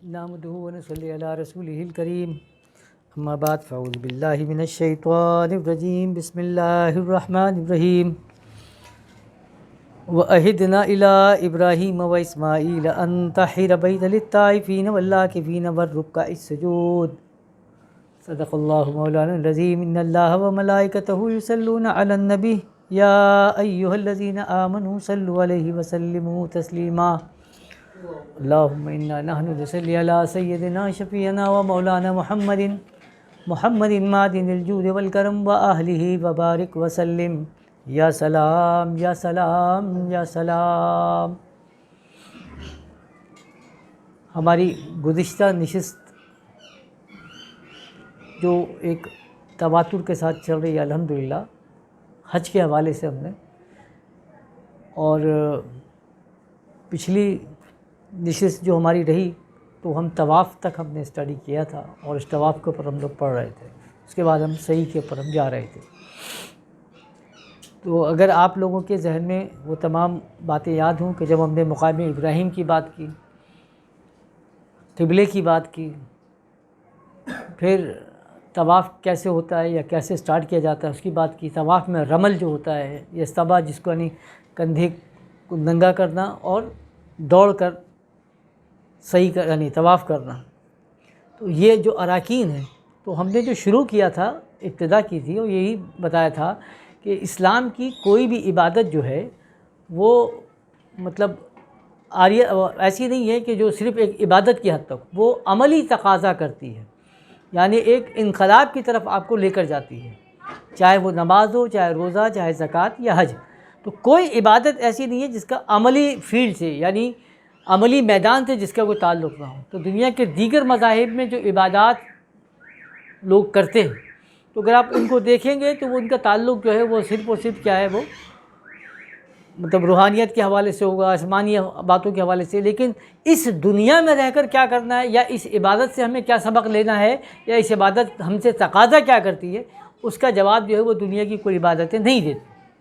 نحمده ونصلي على رسوله الكريم اما بعد فاعوذ بالله من الشيطان الرجيم بسم الله الرحمن الرحيم وعهدنا إلى إبراهيم وإسماعيل أن طهر بيتي للطائفين والعاكفين والركع السجود صدق الله مولانا العظيم إن الله وملائكته يصلون على النبي يا أيها الذين آمنوا صلوا عليه وسلموا تسليما اللهم إنا نحن نصلي على سيدنا شفيعنا ومولانا محمد معدن الجود والكرم وأهله وبارك وسلم یا سلام یا سلام یا سلام۔ ہماری گزشتہ نشست جو ایک تواتر کے ساتھ چل رہی ہے الحمدللہ حج کے حوالے سے ہم نے، اور پچھلی نشست جو ہماری رہی تو ہم طواف تک ہم نے اسٹڈی کیا تھا، اور اس طواف کے اوپر ہم لوگ پڑھ رہے تھے، اس کے بعد ہم صحیح کے اوپر ہم جا رہے تھے۔ تو اگر آپ لوگوں کے ذہن میں وہ تمام باتیں یاد ہوں کہ جب ہم نے مقام ابراہیم کی بات کی، قبلے کی بات کی، پھر طواف کیسے ہوتا ہے یا کیسے سٹارٹ کیا جاتا ہے اس کی بات کی، طواف میں رمل جو ہوتا ہے یا استبا جس کو یعنی کندھے کو ننگا کرنا اور دوڑ کر صحیح یعنی طواف کرنا، تو یہ جو اراکین ہیں، تو ہم نے جو شروع کیا تھا ابتدا کی تھی وہ یہی بتایا تھا کہ اسلام کی کوئی بھی عبادت جو ہے وہ مطلب ایسی نہیں ہے کہ جو صرف ایک عبادت کی حد تک، وہ عملی تقاضا کرتی ہے، یعنی ایک انقلاب کی طرف آپ کو لے کر جاتی ہے، چاہے وہ نماز ہو، چاہے روزہ، چاہے زکوٰۃ یا حج۔ تو کوئی عبادت ایسی نہیں ہے جس کا عملی فیلڈ سے یعنی عملی میدان سے جس کا کوئی تعلق نہ ہو۔ تو دنیا کے دیگر مذاہب میں جو عبادات لوگ کرتے ہیں، تو اگر آپ ان کو دیکھیں گے تو وہ ان کا تعلق جو ہے وہ صرف اور صرف کیا ہے، وہ مطلب روحانیت کے حوالے سے ہوگا، آسمانی باتوں کے حوالے سے، لیکن اس دنیا میں رہ کر کیا کرنا ہے یا اس عبادت سے ہمیں کیا سبق لینا ہے یا اس عبادت ہم سے تقاضا کیا کرتی ہے، اس کا جواب جو ہے وہ دنیا کی کوئی عبادتیں نہیں دیتی،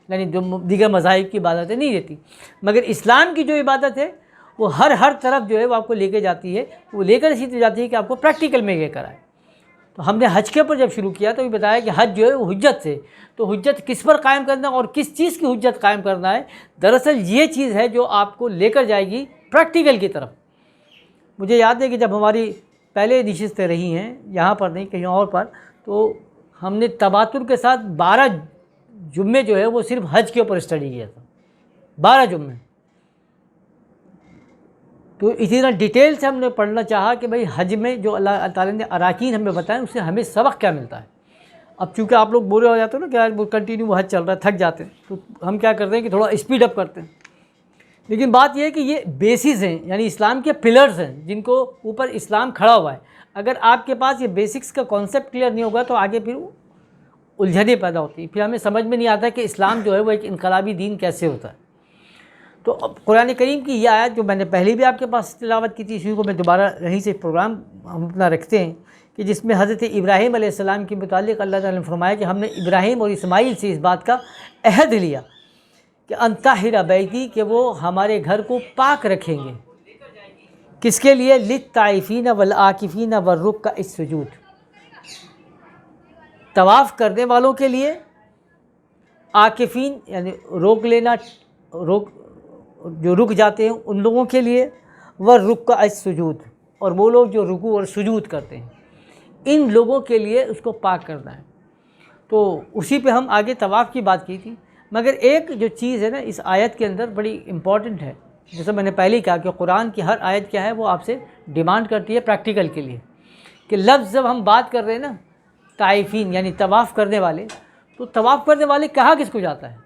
یعنی جو دیگر مذاہب کی عبادتیں نہیں دیتی، مگر اسلام کی جو عبادت ہے وہ ہر طرف جو ہے وہ آپ کو لے کے جاتی ہے، وہ لے کر اسی طرح جاتی ہے کہ آپ کو پریکٹیکل میں یہ کرائے۔ تو ہم نے حج کے اوپر جب شروع کیا تو یہ بتایا کہ حج جو ہے وہ حجت سے، تو حجت کس پر قائم کرنا اور کس چیز کی حجت قائم کرنا ہے، دراصل یہ چیز ہے جو آپ کو لے کر جائے گی پریکٹیکل کی طرف۔ مجھے یاد ہے کہ جب ہماری پہلے نشستیں رہی ہیں یہاں پر نہیں کہیں اور پر، تو ہم نے تواتر کے ساتھ 12 جمعے جو ہے وہ صرف حج کے اوپر اسٹڈی کیا تھا، 12 جمعے۔ تو اسی طرح ڈیٹیل سے ہم نے پڑھنا چاہا کہ بھئی حج میں جو اللہ تعالیٰ نے اراکین ہمیں بتائیں اس سے ہمیں سبق کیا ملتا ہے۔ اب چونکہ آپ لوگ بورے ہو جاتے ہو نا کہ آج وہ کنٹینیو وہ حج چل رہا ہے، تھک جاتے ہیں، تو ہم کیا کرتے ہیں کہ تھوڑا اسپیڈ اپ کرتے ہیں، لیکن بات یہ ہے کہ یہ بیسز ہیں، یعنی اسلام کے پلرز ہیں جن کو اوپر اسلام کھڑا ہوا ہے۔ اگر آپ کے پاس یہ بیسکس کا کانسیپٹ کلیئر نہیں ہوگا تو آگے پھر الجھنیں پیدا ہوتی ہیں، پھر ہمیں سمجھ میں نہیں آتا کہ اسلام جو ہے وہ ایک انقلابی دین کیسے ہوتا ہے۔ تو اب قرآن کریم کی یہ آیت جو میں نے پہلے بھی آپ کے پاس تلاوت کی تھی، اسی کو میں دوبارہ رہیں سے پروگرام ہم اپنا رکھتے ہیں، کہ جس میں حضرت ابراہیم علیہ السلام کے متعلق اللہ تعالیٰ نے فرمایا کہ ہم نے ابراہیم اور اسماعیل سے اس بات کا عہد لیا کہ ان طہر بیتی، کہ وہ ہمارے گھر کو پاک رکھیں گے، کس کے لیے؟ للطائفین والعاکفین والرکع السجود، طواف کرنے والوں کے لیے، عاکفین یعنی جو رک جاتے ہیں ان لوگوں کے لیے، والرکع السجود، اور وہ لوگ جو رکوع اور سجود کرتے ہیں ان لوگوں کے لیے اس کو پاک کرنا ہے۔ تو اسی پہ ہم آگے طواف کی بات کی تھی، مگر ایک جو چیز ہے نا اس آیت کے اندر بڑی امپورٹنٹ ہے، جیسے میں نے پہلے ہی کہا کہ قرآن کی ہر آیت کیا ہے وہ آپ سے ڈیمانڈ کرتی ہے پریکٹیکل کے لیے، کہ لفظ جب ہم بات کر رہے ہیں نا طائفین یعنی طواف کرنے والے، تو طواف کرنے والے کہا کس کو جاتا ہے؟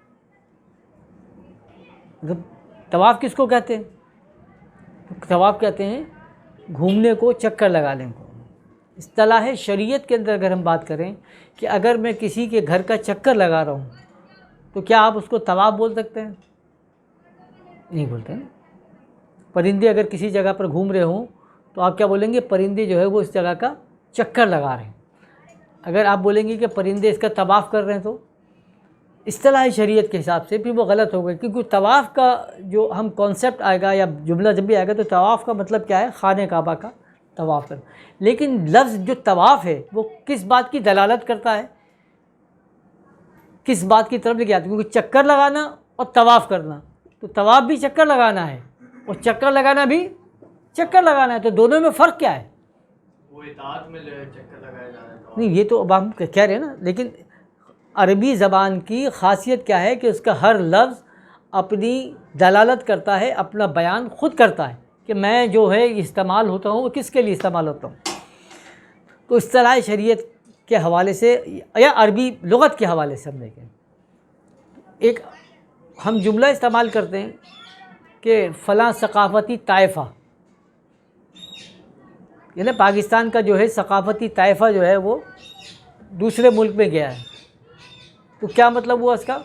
مطلب طواف کس کو کہتے ہیں؟ طواف کہتے ہیں گھومنے کو، چکر لگانے کو۔ اصطلاح شریعت کے اندر اگر ہم بات کریں کہ اگر میں کسی کے گھر کا چکر لگا رہا ہوں تو کیا آپ اس کو طواف بول سکتے ہیں؟ نہیں بولتے ہیں۔ پرندے اگر کسی جگہ پر گھوم رہے ہوں تو آپ کیا بولیں گے؟ پرندے جو ہے وہ اس جگہ کا چکر لگا رہے ہیں۔ اگر آپ بولیں گے کہ پرندے اس کا طواف کر رہے ہیں تو اصطلاح شریعت کے حساب سے پھر وہ غلط ہوگا، کیونکہ طواف کا جو ہم کانسیپٹ آئے گا یا جملہ جب بھی آئے گا تو طواف کا مطلب کیا ہے؟ خانہ کعبہ کا طواف کرنا. لیکن لفظ جو طواف ہے وہ کس بات کی دلالت کرتا ہے, کس بات کی طرف لے کے آتا ہے؟ کیونکہ چکر لگانا اور طواف کرنا, تو طواف بھی چکر لگانا ہے اور چکر لگانا بھی چکر لگانا ہے, تو دونوں میں فرق کیا ہے؟ وہ اطاعت میں چکر لگایا جا رہا ہے. نہیں, یہ تو اب ہم کہہ رہے ہیں نا, لیکن عربی زبان کی خاصیت کیا ہے کہ اس کا ہر لفظ اپنی دلالت کرتا ہے, اپنا بیان خود کرتا ہے کہ میں جو ہے استعمال ہوتا ہوں وہ کس کے لیے استعمال ہوتا ہوں. تو اصطلاح شریعت کے حوالے سے یا عربی لغت کے حوالے سے ہم دیکھیں, ایک ہم جملہ استعمال کرتے ہیں کہ فلاں ثقافتی طائفہ, یعنی پاکستان کا جو ہے ثقافتی طائفہ جو ہے وہ دوسرے ملک میں گیا ہے, تو کیا مطلب ہوا اس کا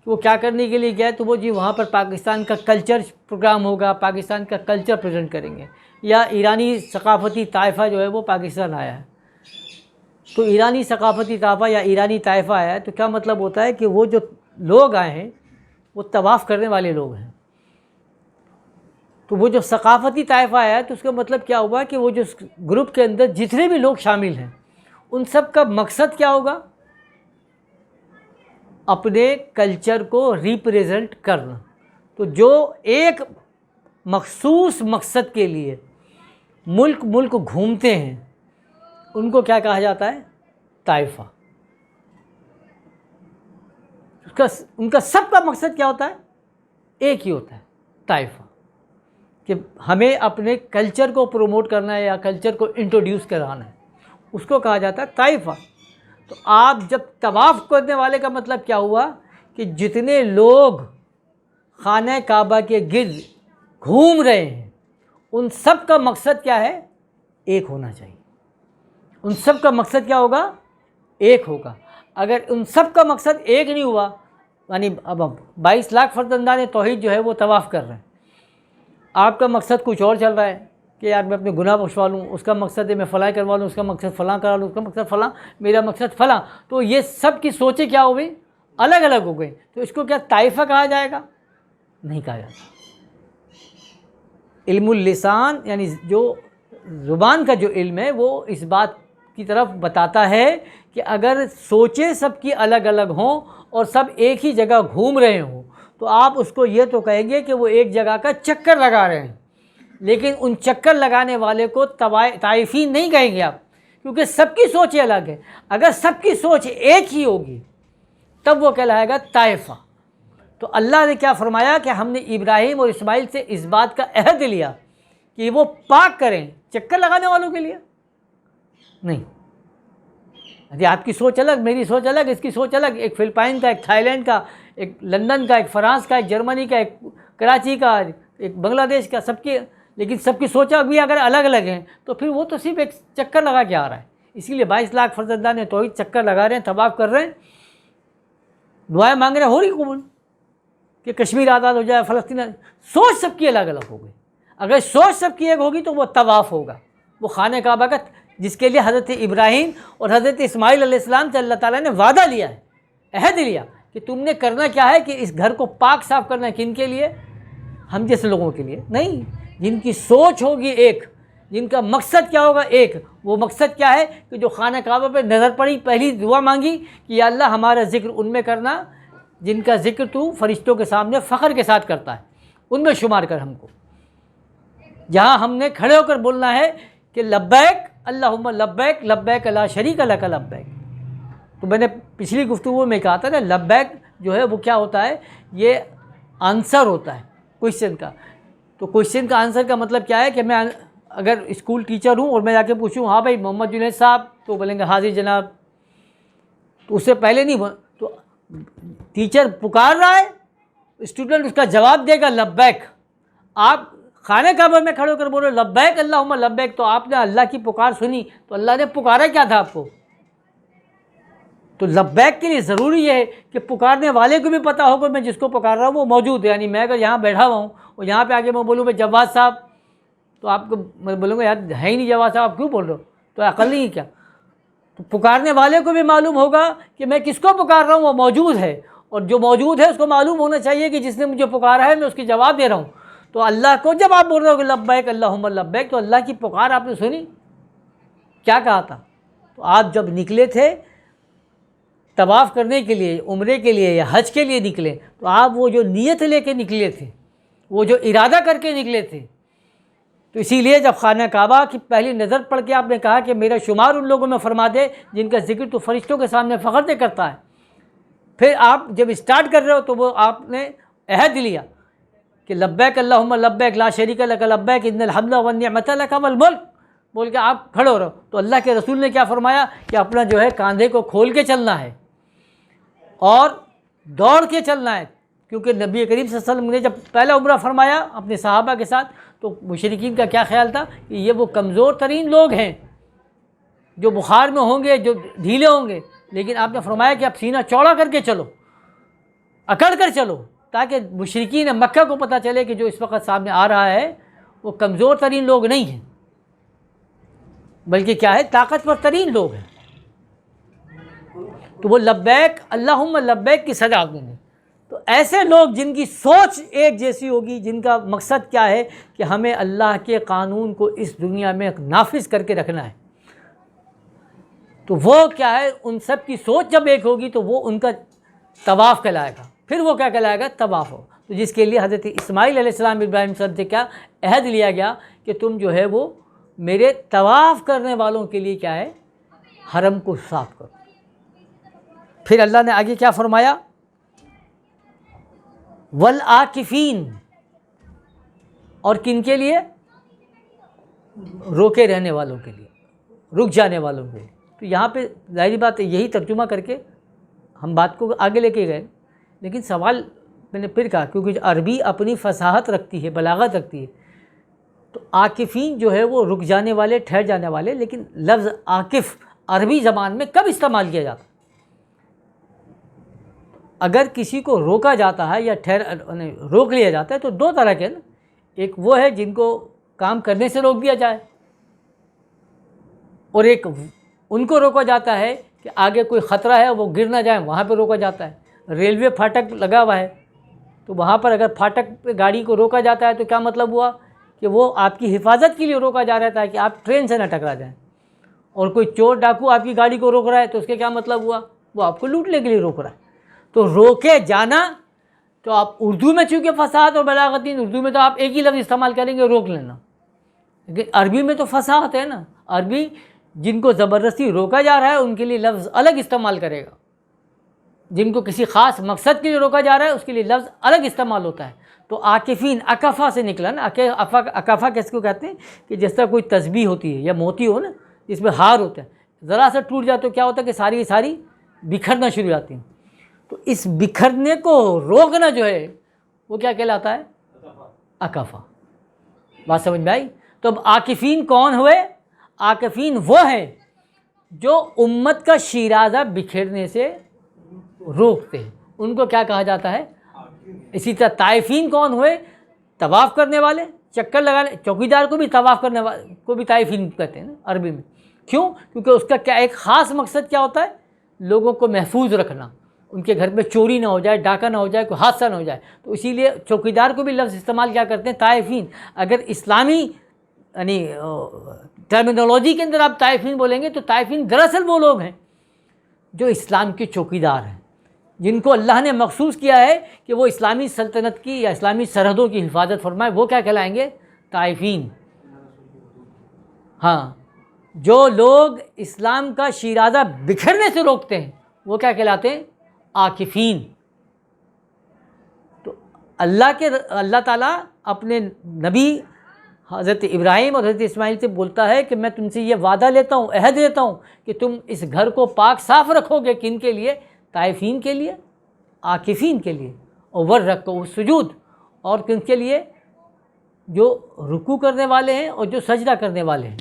کہ وہ کیا کرنے کے لیے گیا ہے؟ تو وہ جی وہاں پر پاکستان کا کلچر پروگرام ہوگا, پاکستان کا کلچر پریزنٹ کریں گے. یا ایرانی ثقافتی طائفہ جو ہے وہ پاکستان آیا ہے, تو ایرانی ثقافتی طائفہ یا ایرانی طائفہ آیا ہے, تو کیا مطلب ہوتا ہے کہ وہ جو لوگ آئے ہیں وہ طواف کرنے والے لوگ ہیں. تو وہ جو ثقافتی طائفہ آیا ہے تو اس کا مطلب کیا ہوا کہ وہ جو گروپ کے اندر جتنے بھی لوگ شامل ہیں ان سب کا مقصد کیا ہوگا؟ اپنے کلچر کو ریپریزنٹ کرنا. تو جو ایک مخصوص مقصد کے لیے ملک گھومتے ہیں ان کو کیا کہا جاتا ہے؟ طائفہ. ان کا سب کا مقصد کیا ہوتا ہے؟ ایک ہی ہوتا ہے, طائفہ, کہ ہمیں اپنے کلچر کو پروموٹ کرنا ہے یا کلچر کو انٹروڈیوس کرانا ہے, اس کو کہا جاتا ہے طائفہ. تو آپ جب طواف کرنے والے کا مطلب کیا ہوا کہ جتنے لوگ خانہ کعبہ کے گرد گھوم رہے ہیں ان سب کا مقصد کیا ہے؟ ایک ہونا چاہیے. ان سب کا مقصد کیا ہوگا؟ ایک ہوگا. اگر ان سب کا مقصد ایک نہیں ہوا, یعنی اب 22 لاکھ فرزندان توحید جو ہے وہ طواف کر رہے ہیں, آپ کا مقصد کچھ اور چل رہا ہے کہ یار میں اپنے گناہ بخشوا لوں, اس کا مقصد ہے میں فلاں کروا لوں, اس کا مقصد فلاں کرا لوں, اس کا مقصد فلاں, میرا مقصد فلاں. تو یہ سب کی سوچیں کیا ہو گئی؟ الگ الگ ہو گئی. تو اس کو کیا طائفہ کہا جائے گا؟ نہیں کہا جاتا. علم اللسان یعنی جو زبان کا جو علم ہے وہ اس بات کی طرف بتاتا ہے کہ اگر سوچیں سب کی الگ الگ ہوں اور سب ایک ہی جگہ گھوم رہے ہوں تو آپ اس کو یہ تو کہیں گے کہ وہ ایک جگہ کا چکر لگا رہے ہیں, لیکن ان چکر لگانے والے کو طائفی نہیں کہیں گے آپ, کیونکہ سب کی سوچیں الگ ہے. اگر سب کی سوچ ایک ہی ہوگی تب وہ کہلائے گا طائفہ. تو اللہ نے کیا فرمایا کہ ہم نے ابراہیم اور اسماعیل سے اس بات کا عہد لیا کہ وہ پاک کریں, چکر لگانے والوں کے لیے نہیں. آپ کی سوچ الگ, میری سوچ الگ, اس کی سوچ الگ, ایک فلپائن کا, ایک تھائی لینڈ کا, ایک لندن کا, ایک فرانس کا, ایک جرمنی کا, ایک کراچی کا, ایک بنگلہ دیش کا, سب کی, لیکن سب کی سوچیں بھی اگر الگ الگ ہیں تو پھر وہ تو صرف ایک چکر لگا کے آ رہا ہے. اسی لیے 22 لاکھ فرزندان توحید چکر لگا رہے ہیں, طواف کر رہے ہیں, دعائیں مانگ رہے ہیں, ہو رہی قبول کہ کشمیر آزاد ہو جائے, فلسطین. سوچ سب کی الگ الگ ہو گئی. اگر سوچ سب کی ایک ہوگی تو وہ طواف ہوگا, وہ خانہ کعبہ کا جس کے لیے حضرت ابراہیم اور حضرت اسماعیل علیہ السلام سے اللہ تعالیٰ نے وعدہ لیا ہے, عہد لیا کہ تم نے کرنا کیا ہے کہ اس گھر کو پاک صاف کرنا ہے. کن کے لیے؟ ہم جیسے لوگوں کے لیے نہیں, جن کی سوچ ہوگی ایک, جن کا مقصد کیا ہوگا ایک. وہ مقصد کیا ہے کہ جو خانہ کعبہ پہ نظر پڑی, پہلی دعا مانگی کہ یا اللہ ہمارا ذکر ان میں کرنا جن کا ذکر تو فرشتوں کے سامنے فخر کے ساتھ کرتا ہے, ان میں شمار کر ہم کو. جہاں ہم نے کھڑے ہو کر بولنا ہے کہ لبیک اللہم لبیک لبیک لا شریک لک لبیک. تو میں نے پچھلی گفتگو میں کہا تھا نا, لبیک جو ہے وہ کیا ہوتا ہے؟ یہ آنسر ہوتا ہے کوشچن کا. تو کوشچن کا آنسر کا مطلب کیا ہے کہ میں اگر اسکول ٹیچر ہوں اور میں جا کے پوچھوں ہاں بھائی محمد جنید صاحب, تو بولیں گے حاضر جناب. تو اس سے پہلے نہیں, تو ٹیچر پکار رہا ہے, اسٹوڈنٹ اس کا جواب دے گا لبیک. آپ خانہ کعبہ میں کھڑے ہو کر بولو لبیک اللہم لبیک, تو آپ نے اللہ کی پکار سنی, تو اللہ نے پکارا کیا تھا آپ کو؟ تو لبیک کے لیے ضروری یہ ہے کہ پکارنے والے کو بھی پتہ ہوگا میں جس کو پکار رہا ہوں وہ موجود ہے. یعنی میں اگر یہاں بیٹھا ہوا ہوں اور یہاں پہ آ کے میں بولوں بھائی جواد صاحب, تو آپ کو میں بولوں گا یار ہے ہی نہیں جواد صاحب, آپ کیوں بول رہے ہو؟ تو عقل نہیں ہے کیا؟ تو پکارنے والے کو بھی معلوم ہوگا کہ میں کس کو پکار رہا ہوں, وہ موجود ہے, اور جو موجود ہے اس کو معلوم ہونا چاہیے کہ جس نے مجھے پکارا ہے میں اس کی جواب دے رہا ہوں. تو اللہ کو جب آپ بول رہے ہو کہ لبیک اللہم لبیک، تو اللہ کی پکار آپ نے سنی، کیا کہا تھا؟ تو آپ جب نکلے تھے طواف کرنے کے لیے، عمرے کے لیے یا حج کے لیے نکلے، تو آپ وہ جو نیت لے کے نکلے تھے، وہ جو ارادہ کر کے نکلے تھے، تو اسی لیے جب خانہ کعبہ کی پہلی نظر پڑھ کے آپ نے کہا کہ میرا شمار ان لوگوں میں فرما دے جن کا ذکر تو فرشتوں کے سامنے فخر سے کرتا ہے، پھر آپ جب اسٹارٹ کر رہے ہو تو وہ آپ نے عہد لیا کہ لبیک اللہم لبیک لا شریک لک لبیک ان الحمد والنعمت لک والملک بول کے آپ کھڑے ہو رہے ہو، تو اللہ کے رسول نے کیا فرمایا کہ اپنا جو ہے کاندھے کو کھول کے چلنا ہے اور دوڑ کے چلنا ہے، کیونکہ نبی کریم صلی اللہ علیہ وسلم نے جب پہلا عمرہ فرمایا اپنے صحابہ کے ساتھ تو مشرکین کا کیا خیال تھا کہ یہ وہ کمزور ترین لوگ ہیں جو بخار میں ہوں گے، جو ڈھیلے ہوں گے، لیکن آپ نے فرمایا کہ آپ سینہ چوڑا کر کے چلو، اکڑ کر چلو، تاکہ مشرکین مکہ کو پتہ چلے کہ جو اس وقت سامنے آ رہا ہے وہ کمزور ترین لوگ نہیں ہیں بلکہ کیا ہے، طاقتور ترین لوگ ہیں۔ تو وہ لبیک اللہم لبیک کی سزا دیں گے۔ تو ایسے لوگ جن کی سوچ ایک جیسی ہوگی، جن کا مقصد کیا ہے کہ ہمیں اللہ کے قانون کو اس دنیا میں نافذ کر کے رکھنا ہے، تو وہ کیا ہے، ان سب کی سوچ جب ایک ہوگی تو وہ ان کا طواف کہلائے گا۔ پھر وہ کیا کہلائے گا؟ طواف ہو۔ تو جس کے لیے حضرت اسماعیل علیہ السلام ابراہیم صاحب سے کیا عہد لیا گیا کہ تم جو ہے وہ میرے طواف کرنے والوں کے لیے کیا ہے، حرم کو صاف کرو۔ پھر اللہ نے آگے کیا فرمایا؟ والعاکفین، اور کن کے لیے؟ روکے رہنے والوں کے لیے، رک جانے والوں کے لیے۔ تو یہاں پہ ظاہری بات ہے یہی ترجمہ کر کے ہم بات کو آگے لے کے گئے، لیکن سوال میں نے پھر کہا کیونکہ عربی اپنی فصاحت رکھتی ہے، بلاغت رکھتی ہے، تو عاکفین جو ہے وہ رک جانے والے، ٹھہر جانے والے، لیکن لفظ عاکف عربی زبان میں کب استعمال کیا جاتا ہے؟ اگر کسی کو روکا جاتا ہے یا روک لیا جاتا ہے تو دو طرح کے نا، ایک وہ ہے جن کو کام کرنے سے روک دیا جائے، اور ایک ان کو روکا جاتا ہے کہ آگے کوئی خطرہ ہے وہ گر نہ جائیں، وہاں پہ روکا جاتا ہے۔ ریلوے پھاٹک لگا ہوا ہے تو وہاں پر اگر پھاٹک پہ گاڑی کو روکا جاتا ہے تو کیا مطلب ہوا کہ وہ آپ کی حفاظت کے لیے روکا جا رہا تھا کہ آپ ٹرین سے نہ ٹکرا جائیں، اور کوئی چور ڈاکو آپ کی گاڑی کو روک رہا ہے تو اس کے کیا مطلب ہوا؟ وہ آپ کو لوٹنے کے لیے روک رہا ہے۔ تو روکے جانا، تو آپ اردو میں چونکہ فصاحت اور بلاغتین، اردو میں تو آپ ایک ہی لفظ استعمال کریں گے، روک لینا، لیکن عربی میں تو فصاحت ہے نا، عربی جن کو زبردستی روکا جا رہا ہے ان کے لیے لفظ الگ استعمال کرے گا، جن کو کسی خاص مقصد کے لیے روکا جا رہا ہے اس کے لیے لفظ الگ استعمال ہوتا ہے۔ تو عاکفین اکفا سے نکلا نا، اکفا کس کو کہتے ہیں کہ جس طرح کوئی تسبیح ہوتی ہے یا موتی ہو نا جس میں ہار ہوتا ہے، ذرا سا ٹوٹ جائے تو کیا ہوتا ہے کہ ساری کی ساری بکھرنا شروع ہو جاتی ہیں، تو اس بکھرنے کو روکنا جو ہے وہ کیا کہلاتا ہے؟ اکفا۔ بات سمجھ میں آئی؟ تو اب عاکفین کون ہوئے؟ عاکفین وہ ہیں جو امت کا شیرازہ بکھیرنے سے روکتے ہیں، ان کو کیا کہا جاتا ہے؟ اسی طرح طائفین کون ہوئے؟ طواف کرنے والے، چکر لگانے، چوکیدار کو بھی طواف کرنے والے کو بھی طائفین کہتے ہیں نا عربی میں۔ کیوں؟ کیونکہ اس کا کیا ایک خاص مقصد کیا ہوتا ہے؟ لوگوں کو محفوظ رکھنا، ان کے گھر میں چوری نہ ہو جائے، ڈاکہ نہ ہو جائے، کوئی حادثہ نہ ہو جائے، تو اسی لیے چوکیدار کو بھی لفظ استعمال کیا کرتے ہیں؟ طائفین۔ اگر اسلامی یعنی ٹرمینالوجی کے اندر آپ طائفین بولیں گے تو طائفین دراصل وہ لوگ ہیں جو اسلام کے چوکیدار ہیں، جن کو اللہ نے مخصوص کیا ہے کہ وہ اسلامی سلطنت کی یا اسلامی سرحدوں کی حفاظت فرمائے، وہ کیا کہلائیں گے؟ طائفین۔ ہاں، جو لوگ اسلام کا شیرازہ بکھرنے سے روکتے ہیں وہ کیا کہلاتے ہیں؟ عاکفین۔ تو اللہ تعالیٰ اپنے نبی حضرت ابراہیم اور حضرت اسماعیل سے بولتا ہے کہ میں تم سے یہ وعدہ لیتا ہوں، عہد لیتا ہوں کہ تم اس گھر کو پاک صاف رکھو گے، کن کے لیے؟ طائفین کے لیے، عاکفین کے لیے، اور والرکوع سجود، اور کن کے لیے؟ جو رکوع کرنے والے ہیں اور جو سجدہ کرنے والے ہیں،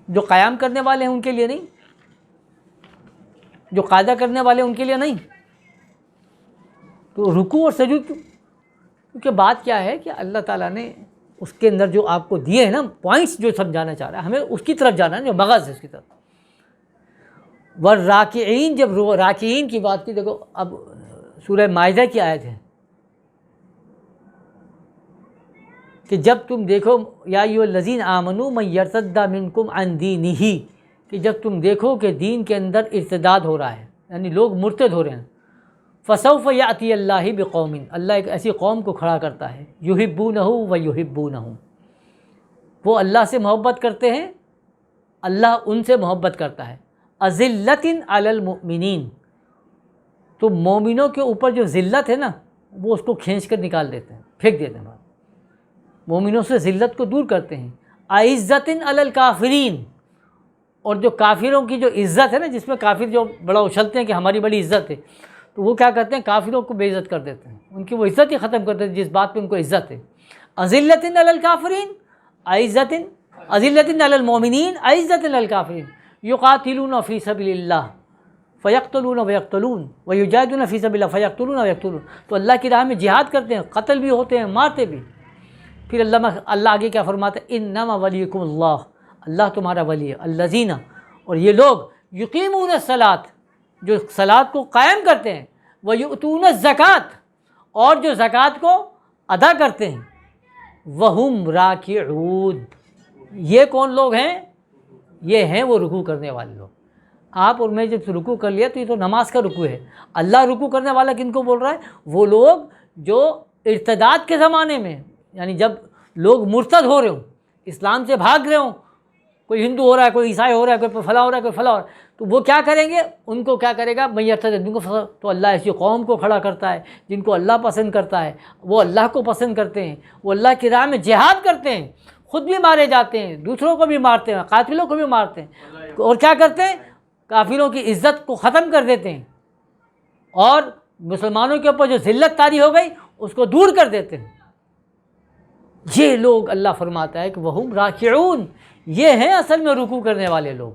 جو قیام کرنے والے ہیں ان کے لیے نہیں، جو قاعدہ کرنے والے ہیں ان کے لیے نہیں۔ تو رکوع اور سجود کیونکہ بات کیا ہے کہ اللہ تعالیٰ نے اس کے اندر جو آپ کو دیے ہیں نا پوائنٹس، جو سمجھانا چاہ رہا ہے ہمیں اس کی طرف جانا ہے، جو مغز ہے اس کی طرف۔ والراکعین، جب راکعین کی بات کی، دیکھو اب سورہ مائدہ کی آیت ہے، کہ جب تم دیکھو یا ایھا الذین آمنوا من یرتد منکم عن دینہ، کہ جب تم دیکھو کہ دین کے اندر ارتداد ہو رہا ہے، یعنی لوگ مرتد ہو رہے ہیں، فسوف یأتی اللہ بقوم، اللہ ایک ایسی قوم کو کھڑا کرتا ہے، یحبونہ و یحبونہ، وہ اللہ سے محبت کرتے ہیں، اللہ ان سے محبت کرتا ہے، اذلۃ علی المؤمنین، تو مومنوں کے اوپر جو ذلت ہے نا وہ اس کو کھینچ کر نکال دیتے ہیں، پھینک دیتے ہیں، مومنوں سے ذلت کو دور کرتے ہیں، اعزۃ علی الکافرین، اور جو کافروں کی جو عزت ہے نا، جس میں کافر جو بڑا اچھلتے ہیں کہ ہماری بڑی عزت ہے، تو وہ کیا کرتے ہیں، کافروں کو بے عزت کر دیتے ہیں، ان کی وہ عزت ہی ختم کر دیتے ہیں جس بات پہ ان کو عزت ہے، اذلۃ علی الکافرین اعزۃ، اذلۃ علی المؤمنین اعزۃ علی الکافرین، یقاتلون فی سبیل اللہ فیقتلون ویقتلون ویجاہدون فی سبیل اللہ فیقتلون ویقتلون، تو اللہ کی راہ میں جہاد کرتے ہیں، قتل بھی ہوتے ہیں، مارتے بھی۔ پھر اللہ آگے کیا فرماتا ہے، انما ولیکم اللہ، اللہ تمہارا ولی ہے، الذین، اور یہ لوگ یقیمون الصلاۃ، جو صلاۃ کو قائم کرتے ہیں، ویؤتون الزکوٰۃ، اور جو زکوٰۃ کو ادا کرتے ہیں، وہم راکعون، یہ کون لوگ ہیں، یہ ہیں وہ رکوع کرنے والے لوگ۔ آپ اور میں جب رکوع کر لیا تو یہ تو نماز کا رکوع ہے، اللہ رکوع کرنے والا کن کو بول رہا ہے، وہ لوگ جو ارتداد کے زمانے میں، یعنی جب لوگ مرتد ہو رہے ہوں، اسلام سے بھاگ رہے ہوں، کوئی ہندو ہو رہا ہے، کوئی عیسائی ہو رہا ہے، کوئی فلاں ہو رہا ہے، کوئی فلاں ہو رہا ہے، تو وہ کیا کریں گے، ان کو کیا کرے گا، میں یرتد، تو اللہ ایسی قوم کو کھڑا کرتا ہے جن کو اللہ پسند کرتا ہے، وہ اللہ کو پسند کرتے ہیں، وہ اللہ کی راہ میں جہاد کرتے ہیں، خود بھی مارے جاتے ہیں، دوسروں کو بھی مارتے ہیں، قاتلوں کو بھی مارتے ہیں، اور کیا کرتے ہیں، کافروں کی عزت کو ختم کر دیتے ہیں، اور مسلمانوں کے اوپر جو ذلت طاری ہو گئی اس کو دور کر دیتے ہیں۔ یہ لوگ اللہ فرماتا ہے کہ وہم راکعون، یہ ہیں اصل میں رکوع کرنے والے لوگ۔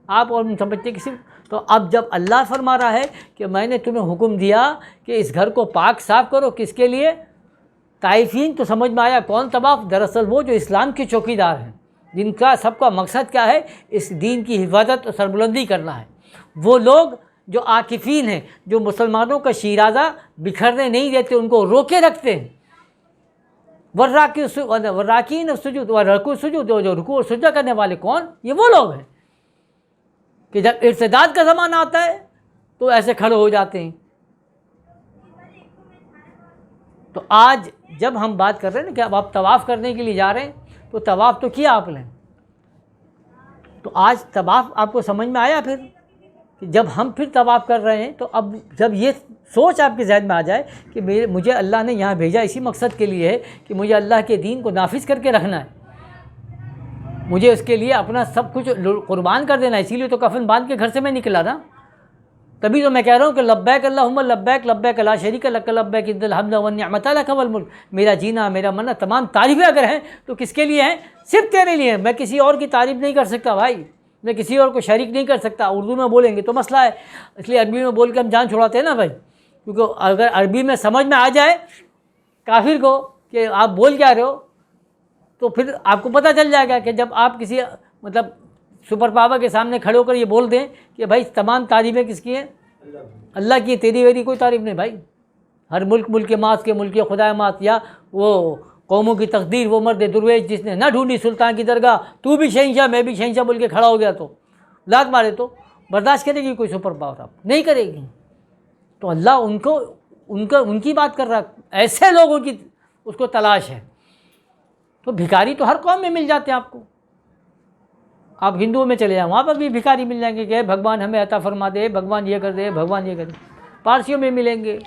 آپ اور سمجھتے کسی، تو اب جب اللہ فرما رہا ہے کہ میں نے تمہیں حکم دیا کہ اس گھر کو پاک صاف کرو، کس کے لیے، طائفین، تو سمجھ میں آیا کون طواف، دراصل وہ جو اسلام کے چوکیدار ہیں، جن کا سب کا مقصد کیا ہے، اس دین کی حفاظت اور سربلندی کرنا ہے، وہ لوگ جو عاکفین ہیں، جو مسلمانوں کا شیرازہ بکھرنے نہیں دیتے، ان کو روکے رکھتے ہیں، والراکین السجود والرکوع السجود، جو رکوع اور سجدہ کرنے والے کون، یہ وہ لوگ ہیں کہ جب ارتداد کا زمانہ آتا ہے تو ایسے کھڑے ہو جاتے ہیں۔ تو آج جب ہم بات کر رہے ہیں نا کہ اب آپ طواف کرنے کے لیے جا رہے ہیں، تو طواف تو کیا آپ نے، تو آج طواف آپ کو سمجھ میں آیا، پھر کہ جب ہم پھر طواف کر رہے ہیں، تو اب جب یہ سوچ آپ کے ذہن میں آ جائے کہ مجھے اللہ نے یہاں بھیجا اسی مقصد کے لیے ہے کہ مجھے اللہ کے دین کو نافذ کر کے رکھنا ہے، مجھے اس کے لیے اپنا سب کچھ قربان کر دینا ہے، اسی لیے تو کفن باندھ کے گھر سے میں نکلا نا، تبھی تو میں کہہ رہا ہوں کہ لبیک اللہم لبیک لبیک لا شریک لک لبیک ان الحمد والنعمت لک والملک، میرا جینا، میرا مرنا، تمام تعریفیں اگر ہیں تو کس کے لیے ہیں، صرف تیرے لیے ہیں، میں کسی اور کی تعریف نہیں کر سکتا بھائی، میں کسی اور کو شریک نہیں کر سکتا۔ اردو میں بولیں گے تو مسئلہ ہے، اس لیے عربی میں بول کے ہم جان چھڑاتے ہیں نا بھائی، کیونکہ اگر عربی میں سمجھ میں آ جائے کافر کو کہ آپ بول کیا رہے ہو، تو پھر آپ کو پتہ چل جائے گا کہ جب آپ کسی مطلب سپر پاور کے سامنے کھڑے ہو کر یہ بول دیں کہ بھائی تمام تعریفیں کس کی ہیں، اللہ کی، تیری میری کوئی تعریف نہیں بھائی، ہر ملک ملک مات کے ملک خدا مات، یا وہ قوموں کی تقدیر، وہ مرد درویش جس نے نہ ڈھونڈی سلطان کی درگاہ، تو بھی شہنشاہ میں بھی شہنشاہ بول کے کھڑا ہو گیا، تو لات مارے تو برداشت کرے گی کوئی سپر پاور؟ آپ نہیں کرے گی۔ تو اللہ ان کی بات کر رہا، ایسے لوگوں کی اس کو تلاش ہے۔ تو بھکاری تو ہر قوم میں مل جاتے ہیں آپ کو، آپ ہندوؤں میں چلے جائیں وہاں پر بھی بھکاری مل جائیں گے کہ بھگوان ہمیں عطا فرما دے، بھگوان یہ کر دے، بھگوان یہ کر دے، پارسیوں میں ملیں گے،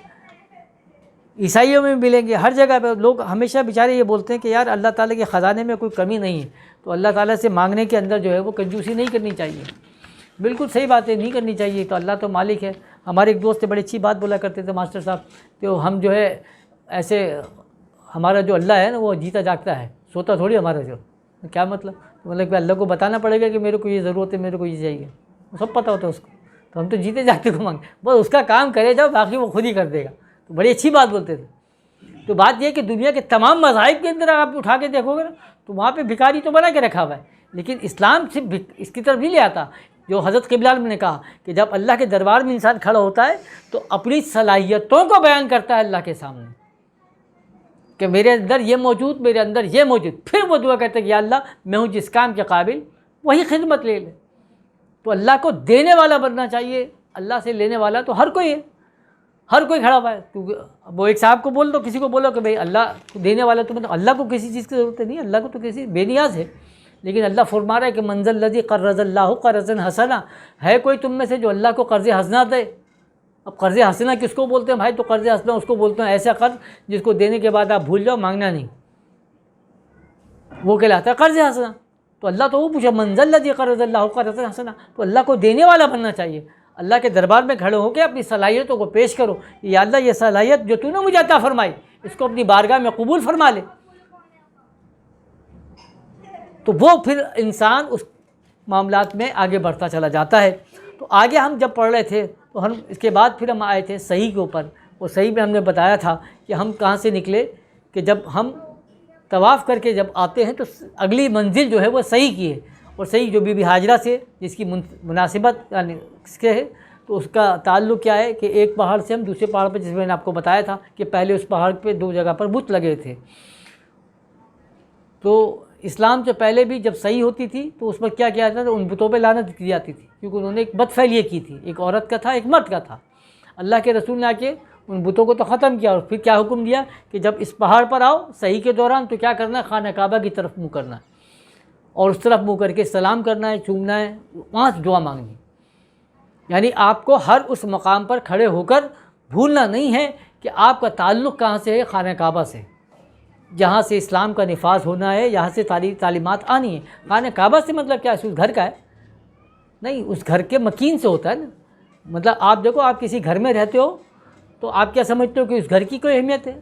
عیسائیوں میں ملیں گے، ہر جگہ پہ لوگ ہمیشہ بیچارے یہ بولتے ہیں کہ یار اللہ تعالیٰ کے خزانے میں کوئی کمی نہیں ہے، تو اللہ تعالیٰ سے مانگنے کے اندر جو ہے وہ کنجوسی نہیں کرنی چاہیے، بالکل صحیح بات ہے، نہیں کرنی چاہیے، تو اللہ تو مالک ہے۔ ہمارے ایک دوست بڑی اچھی بات بولا کرتے تھے ماسٹر صاحب، تو ہم جو ہے ایسے، ہمارا جو اللہ ہے نا وہ جیتا جاگتا ہے، سوتا تھوڑی ہمارا، جو کیا مطلب کہ اللہ کو بتانا پڑے گا کہ میرے کو یہ ضرورت ہے، میرے کو یہ چاہیے، سب پتہ ہوتا ہے اس کو، تو ہم تو جیتے جاگتے کو مانگے، بس اس کا کام کرے جاؤ، باقی وہ خود ہی کر دے گا۔ تو بڑی اچھی بات بولتے تھے۔ تو بات یہ ہے کہ دنیا کے تمام مذاہب کے اندر آپ اٹھا کے دیکھو گے نا تو وہاں پہ بھکاری تو بنا کے رکھا ہوا ہے، لیکن اسلام صرف اس کی طرف نہیں لے آتا، جو حضرت قبلہ عالم نے کہا کہ جب اللہ کے دربار میں انسان کھڑا ہوتا ہے تو اپنی صلاحیتوں کو بیان کرتا ہے اللہ کے سامنے، کہ میرے اندر یہ موجود، میرے اندر یہ موجود، پھر وہ دعا کرتے کہ یا اللہ میں ہوں جس کام کے قابل، وہی خدمت لے لے۔ تو اللہ کو دینے والا بننا چاہیے، اللہ سے لینے والا تو ہر کوئی ہے، ہر کوئی کھڑا ہوا ہے۔ کیونکہ وہ ایک صاحب کو بول دو، کسی کو بولو کہ بھئی اللہ کو دینے والا، تو مطلب اللہ کو کسی چیز کی ضرورت نہیں، اللہ کو تو کسی بے نیاز ہے۔ لیکن اللہ فرما رہا ہے کہ من ذا الذی قرض اللہ قرضا حسنا، ہے کوئی تم میں سے جو اللہ کو قرض حسنا دے؟ اب قرض حسنا کس کو بولتے ہیں بھائی؟ تو قرض حسنا اس کو بولتے ہیں ایسا قرض جس کو دینے کے بعد آپ بھول جاؤ، مانگنا نہیں، وہ کہلاتا ہے قرض حسنا۔ تو اللہ تو وہ پوچھا من ذا الذی قرض اللہ قرضا حسنا، تو اللہ کو دینے والا بننا چاہیے۔ اللہ کے دربار میں کھڑے ہو کے اپنی صلاحیتوں کو پیش کرو، یا اللہ یہ صلاحیت جو تو نے مجھے عطا فرمائی اس کو اپنی بارگاہ میں قبول فرما لے۔ تو وہ پھر انسان اس معاملات میں آگے بڑھتا چلا جاتا ہے۔ تو آگے ہم جب پڑھ رہے تھے تو ہم اس کے بعد پھر ہم آئے تھے صحیح کے اوپر، اور صحیح میں ہم نے بتایا تھا کہ ہم کہاں سے نکلے، کہ جب ہم طواف کر کے جب آتے ہیں تو اگلی منزل جو ہے وہ صحیح کی ہے، اور صحیح جو بی بی ہاجرہ سے جس کی مناسبت یعنی اس کے ہے، تو اس کا تعلق کیا ہے کہ ایک پہاڑ سے ہم دوسرے پہاڑ پہ، جس میں نے آپ کو بتایا تھا کہ پہلے اس پہاڑ پہ 2 جگہ پر بت لگے تھے۔ تو اسلام سے پہلے بھی جب صحیح ہوتی تھی تو اس میں کیا کیا جاتا تھا، ان بتوں پہ لعنت کی جاتی تھی، کیونکہ انہوں نے ایک بد فعلیہ کی تھی، ایک عورت کا تھا ایک مرد کا تھا۔ اللہ کے رسول نے آ کے ان بتوں کو تو ختم کیا، اور پھر کیا حکم دیا کہ جب اس پہاڑ پر آؤ صحیح کے دوران تو کیا کرنا ہے، خانہ کعبہ کی طرف منہ کرنا ہے، اور اس طرف منہ کر کے سلام کرنا ہے، چومنا ہے، وہاں سے دعا مانگنی۔ یعنی آپ کو ہر اس مقام پر کھڑے ہو کر بھولنا نہیں ہے کہ آپ کا تعلق کہاں سے ہے، خانہ کعبہ سے، جہاں سے اسلام کا نفاذ ہونا ہے، یہاں سے تعلیمات آنی ہے۔ خانہ کعبہ سے مطلب کیا ہے، اس گھر کا ہے نہیں، اس گھر کے مکین سے ہوتا ہے نا۔ مطلب آپ دیکھو، آپ کسی گھر میں رہتے ہو تو آپ کیا سمجھتے ہو کہ اس گھر کی کوئی اہمیت ہے؟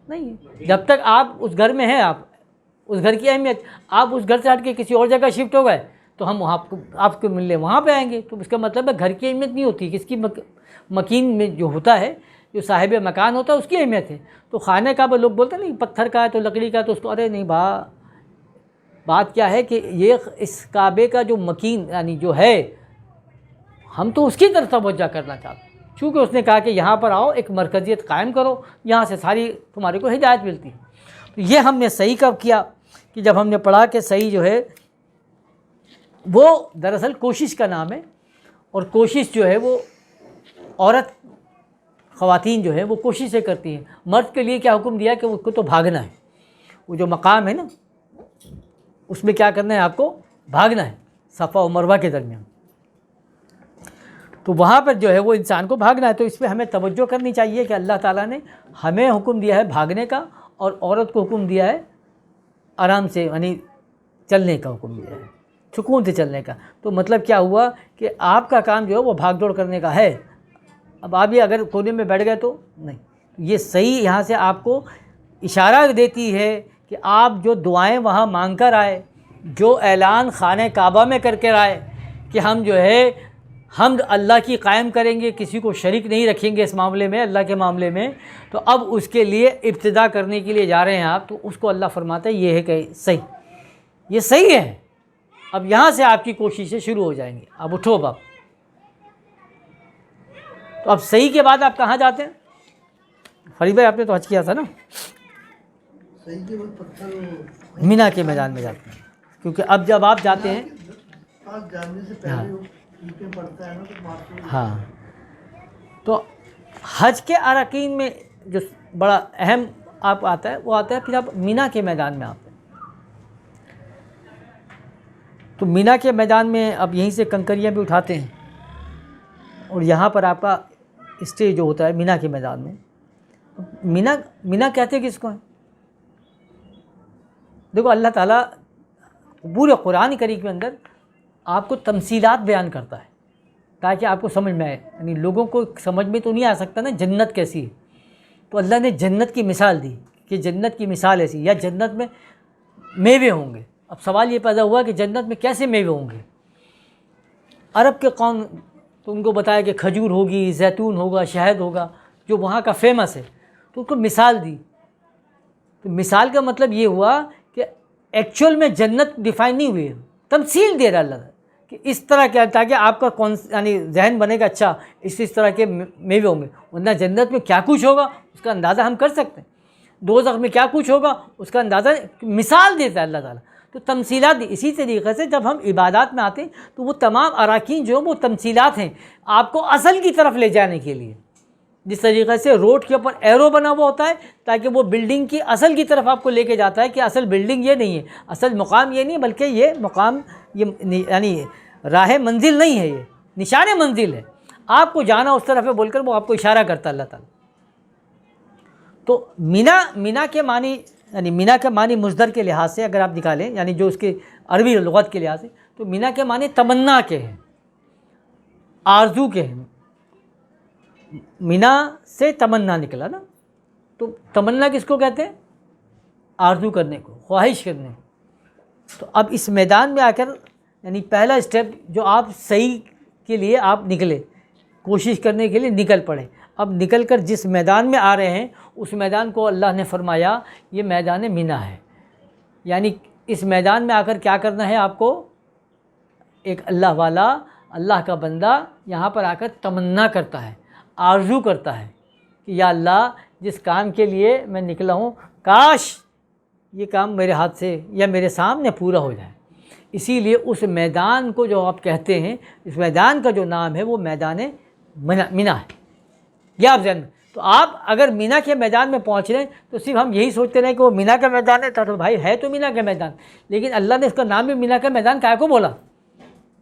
نہیں، جب تک آپ اس گھر میں ہیں آپ اس گھر کی اہمیت، آپ اس گھر سے ہٹ کے کسی اور جگہ شفٹ ہو گئے تو ہم وہاں آپ کو ملنے وہاں پہ آئیں گے، تو اس کا مطلب ہے گھر کی اہمیت نہیں ہوتی، کس کی مکین میں جو ہوتا ہے، جو صاحب مکان ہوتا ہے اس کی اہمیت ہے۔ تو خانہ کعبہ لوگ بولتے ہیں نہیں پتھر کا ہے تو لکڑی کا ہے تو اس کو، ارے نہیں بات کیا ہے کہ یہ اس کعبے کا جو مکین یعنی جو ہے، ہم تو اس کی طرف توجہ کرنا چاہتے ہیں، چونکہ اس نے کہا کہ یہاں پر آؤ، ایک مرکزیت قائم کرو، یہاں سے ساری تمہارے کو ہدایت ملتی ہے۔ تو یہ ہم نے صحیح کب کیا کہ جب ہم نے پڑھا کہ صحیح جو ہے وہ دراصل کوشش کا نام ہے، اور کوشش جو ہے وہ عورت خواتین جو ہے وہ کوشش سے کرتی ہیں۔ مرد کے لیے کیا حکم دیا کہ اس کو تو بھاگنا ہے، وہ جو مقام ہے نا اس میں کیا کرنا ہے، آپ کو بھاگنا ہے صفا و مروہ کے درمیان، تو وہاں پر جو ہے وہ انسان کو بھاگنا ہے۔ تو اس پہ ہمیں توجہ کرنی چاہیے کہ اللہ تعالیٰ نے ہمیں حکم دیا ہے بھاگنے کا، اور عورت کو حکم دیا ہے آرام سے یعنی چلنے کا حکم دیا ہے، سکون سے چلنے کا۔ تو مطلب کیا ہوا کہ آپ کا کام جو ہے وہ بھاگ دوڑ کرنے کا ہے۔ اب آپ یہ اگر کونے میں بیٹھ گئے تو نہیں، یہ صحیح یہاں سے آپ کو اشارہ دیتی ہے کہ آپ جو دعائیں وہاں مانگ کر آئے، جو اعلان خانہ کعبہ میں کر کے آئے کہ ہم جو ہے حمد اللہ کی قائم کریں گے، کسی کو شریک نہیں رکھیں گے اس معاملے میں، اللہ کے معاملے میں، تو اب اس کے لیے ابتدا کرنے کے لیے جا رہے ہیں آپ، تو اس کو اللہ فرماتا ہے یہ ہے کہ صحیح، یہ صحیح ہے، اب یہاں سے آپ کی کوششیں شروع ہو جائیں گی، اب اٹھو اب آپ۔ تو اب صحیح کے بعد آپ کہاں جاتے ہیں؟ فرید بھائی آپ نے تو حج کیا تھا نا، مینا کے میدان میں جاتے ہیں، کیونکہ اب جب آپ جاتے ہیں ہاں، تو حج کے اراکین میں جو بڑا اہم آپ آتا ہے وہ آتا ہے پھر آپ مینا کے میدان میں آتے ہیں۔ تو مینا کے میدان میں اب یہیں سے کنکریاں بھی اٹھاتے ہیں، اور یہاں پر آپ کا اسٹے جو ہوتا ہے مینا کے میدان میں، مینا کہتے کس کو ہیں؟ دیکھو اللہ تعالیٰ پورے قرآن کریم کے اندر آپ کو تمثیلات بیان کرتا ہے تاکہ آپ کو سمجھ میں آئے، یعنی لوگوں کو سمجھ میں تو نہیں آ سکتا نا جنت کیسی ہے، تو اللہ نے جنت کی مثال دی کہ جنت کی مثال ایسی، یا جنت میں میوے ہوں گے۔ اب سوال یہ پیدا ہوا کہ جنت میں کیسے میوے ہوں گے؟ عرب کے قوم تو ان کو بتایا کہ کھجور ہوگی، زیتون ہوگا، شہد ہوگا، جو وہاں کا فیمس ہے، تو ان کو مثال دی۔ تو مثال کا مطلب یہ ہوا کہ ایکچوئل میں جنت ڈیفائن نہیں ہوئی ہے، تمثیل دے رہا اللہ کہ اس طرح کیا، تاکہ آپ کا یعنی ذہن بنے گا اچھا اس طرح کے میوے ہوں گے، ورنہ جنت میں کیا کچھ ہوگا اس کا اندازہ ہم کر سکتے ہیں، دوزخ میں کیا کچھ ہوگا اس کا اندازہ مثال دیتا ہے اللہ تعالیٰ. تو تمثیلات دی. اسی طریقے سے جب ہم عبادات میں آتے ہیں تو وہ تمام اراکین جو وہ تمثیلات ہیں آپ کو اصل کی طرف لے جانے کے لیے. جس طریقے سے روڈ کے اوپر ایرو بنا ہوا ہوتا ہے تاکہ وہ بلڈنگ کی اصل کی طرف آپ کو لے کے جاتا ہے کہ اصل بلڈنگ یہ نہیں ہے, اصل مقام یہ نہیں, بلکہ یہ مقام یہ یعنی راہ منزل نہیں ہے, یہ نشان منزل ہے, آپ کو جانا اس طرف ہے بول کر وہ آپ کو اشارہ کرتا ہے اللہ تعالیٰ. تو مینا کے معنی یعنی مینا کے معنی مصدر کے لحاظ سے اگر آپ نکالیں یعنی جو اس کے عربی لغت کے لحاظ سے تو مینا کے معنی تمنا کے ہیں, آرزو کے ہیں. مینا سے تمنا نکلا نا, تو تمنا کس کو کہتے ہیں؟ آرزو کرنے کو, خواہش کرنے کو. تو اب اس میدان میں آ کر یعنی پہلا اسٹیپ جو آپ صحیح کے لیے آپ نکلے, کوشش کرنے کے لیے نکل پڑے. اب نکل کر جس میدان میں آ رہے ہیں اس میدان کو اللہ نے فرمایا یہ میدان مینا ہے. یعنی اس میدان میں آ کر کیا کرنا ہے آپ کو؟ ایک اللہ والا, اللہ کا بندہ یہاں پر آ کر تمنا کرتا ہے, آرزو کرتا ہے کہ یا اللہ جس کام کے لیے میں نکلا ہوں کاش یہ کام میرے ہاتھ سے یا میرے سامنے پورا ہو جائے. اسی لیے اس میدان کو جو آپ کہتے ہیں, اس میدان کا جو نام ہے وہ میدان مینا ہے. یہ آپ ذہن میں. تو آپ اگر مینا کے میدان میں پہنچ رہے ہیں تو صرف ہم یہی سوچتے رہے کہ وہ مینا کا میدان ہے, تو بھائی ہے تو مینا کا میدان, لیکن اللہ نے اس کا نام بھی مینا کا میدان کیا کو بولا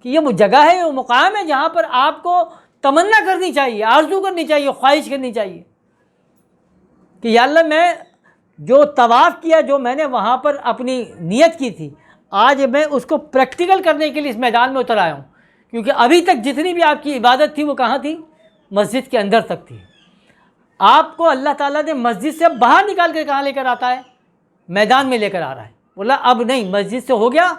کہ یہ وہ جگہ ہے, وہ مقام ہے جہاں پر آپ کو تمنا کرنی چاہیے, آرزو کرنی چاہیے, خواہش کرنی چاہیے کہ یا اللہ میں جو طواف کیا, جو میں نے وہاں پر اپنی نیت کی تھی, آج میں اس کو پریکٹیکل کرنے کے لیے اس میدان میں اتر آیا ہوں. کیونکہ ابھی تک جتنی بھی آپ کی عبادت تھی وہ کہاں تھی؟ مسجد کے اندر تک تھی. آپ کو اللہ تعالیٰ نے مسجد سے باہر نکال کے کہاں لے کر آتا ہے؟ میدان میں لے کر آ رہا ہے. بولا اب نہیں, مسجد سے ہو گیا,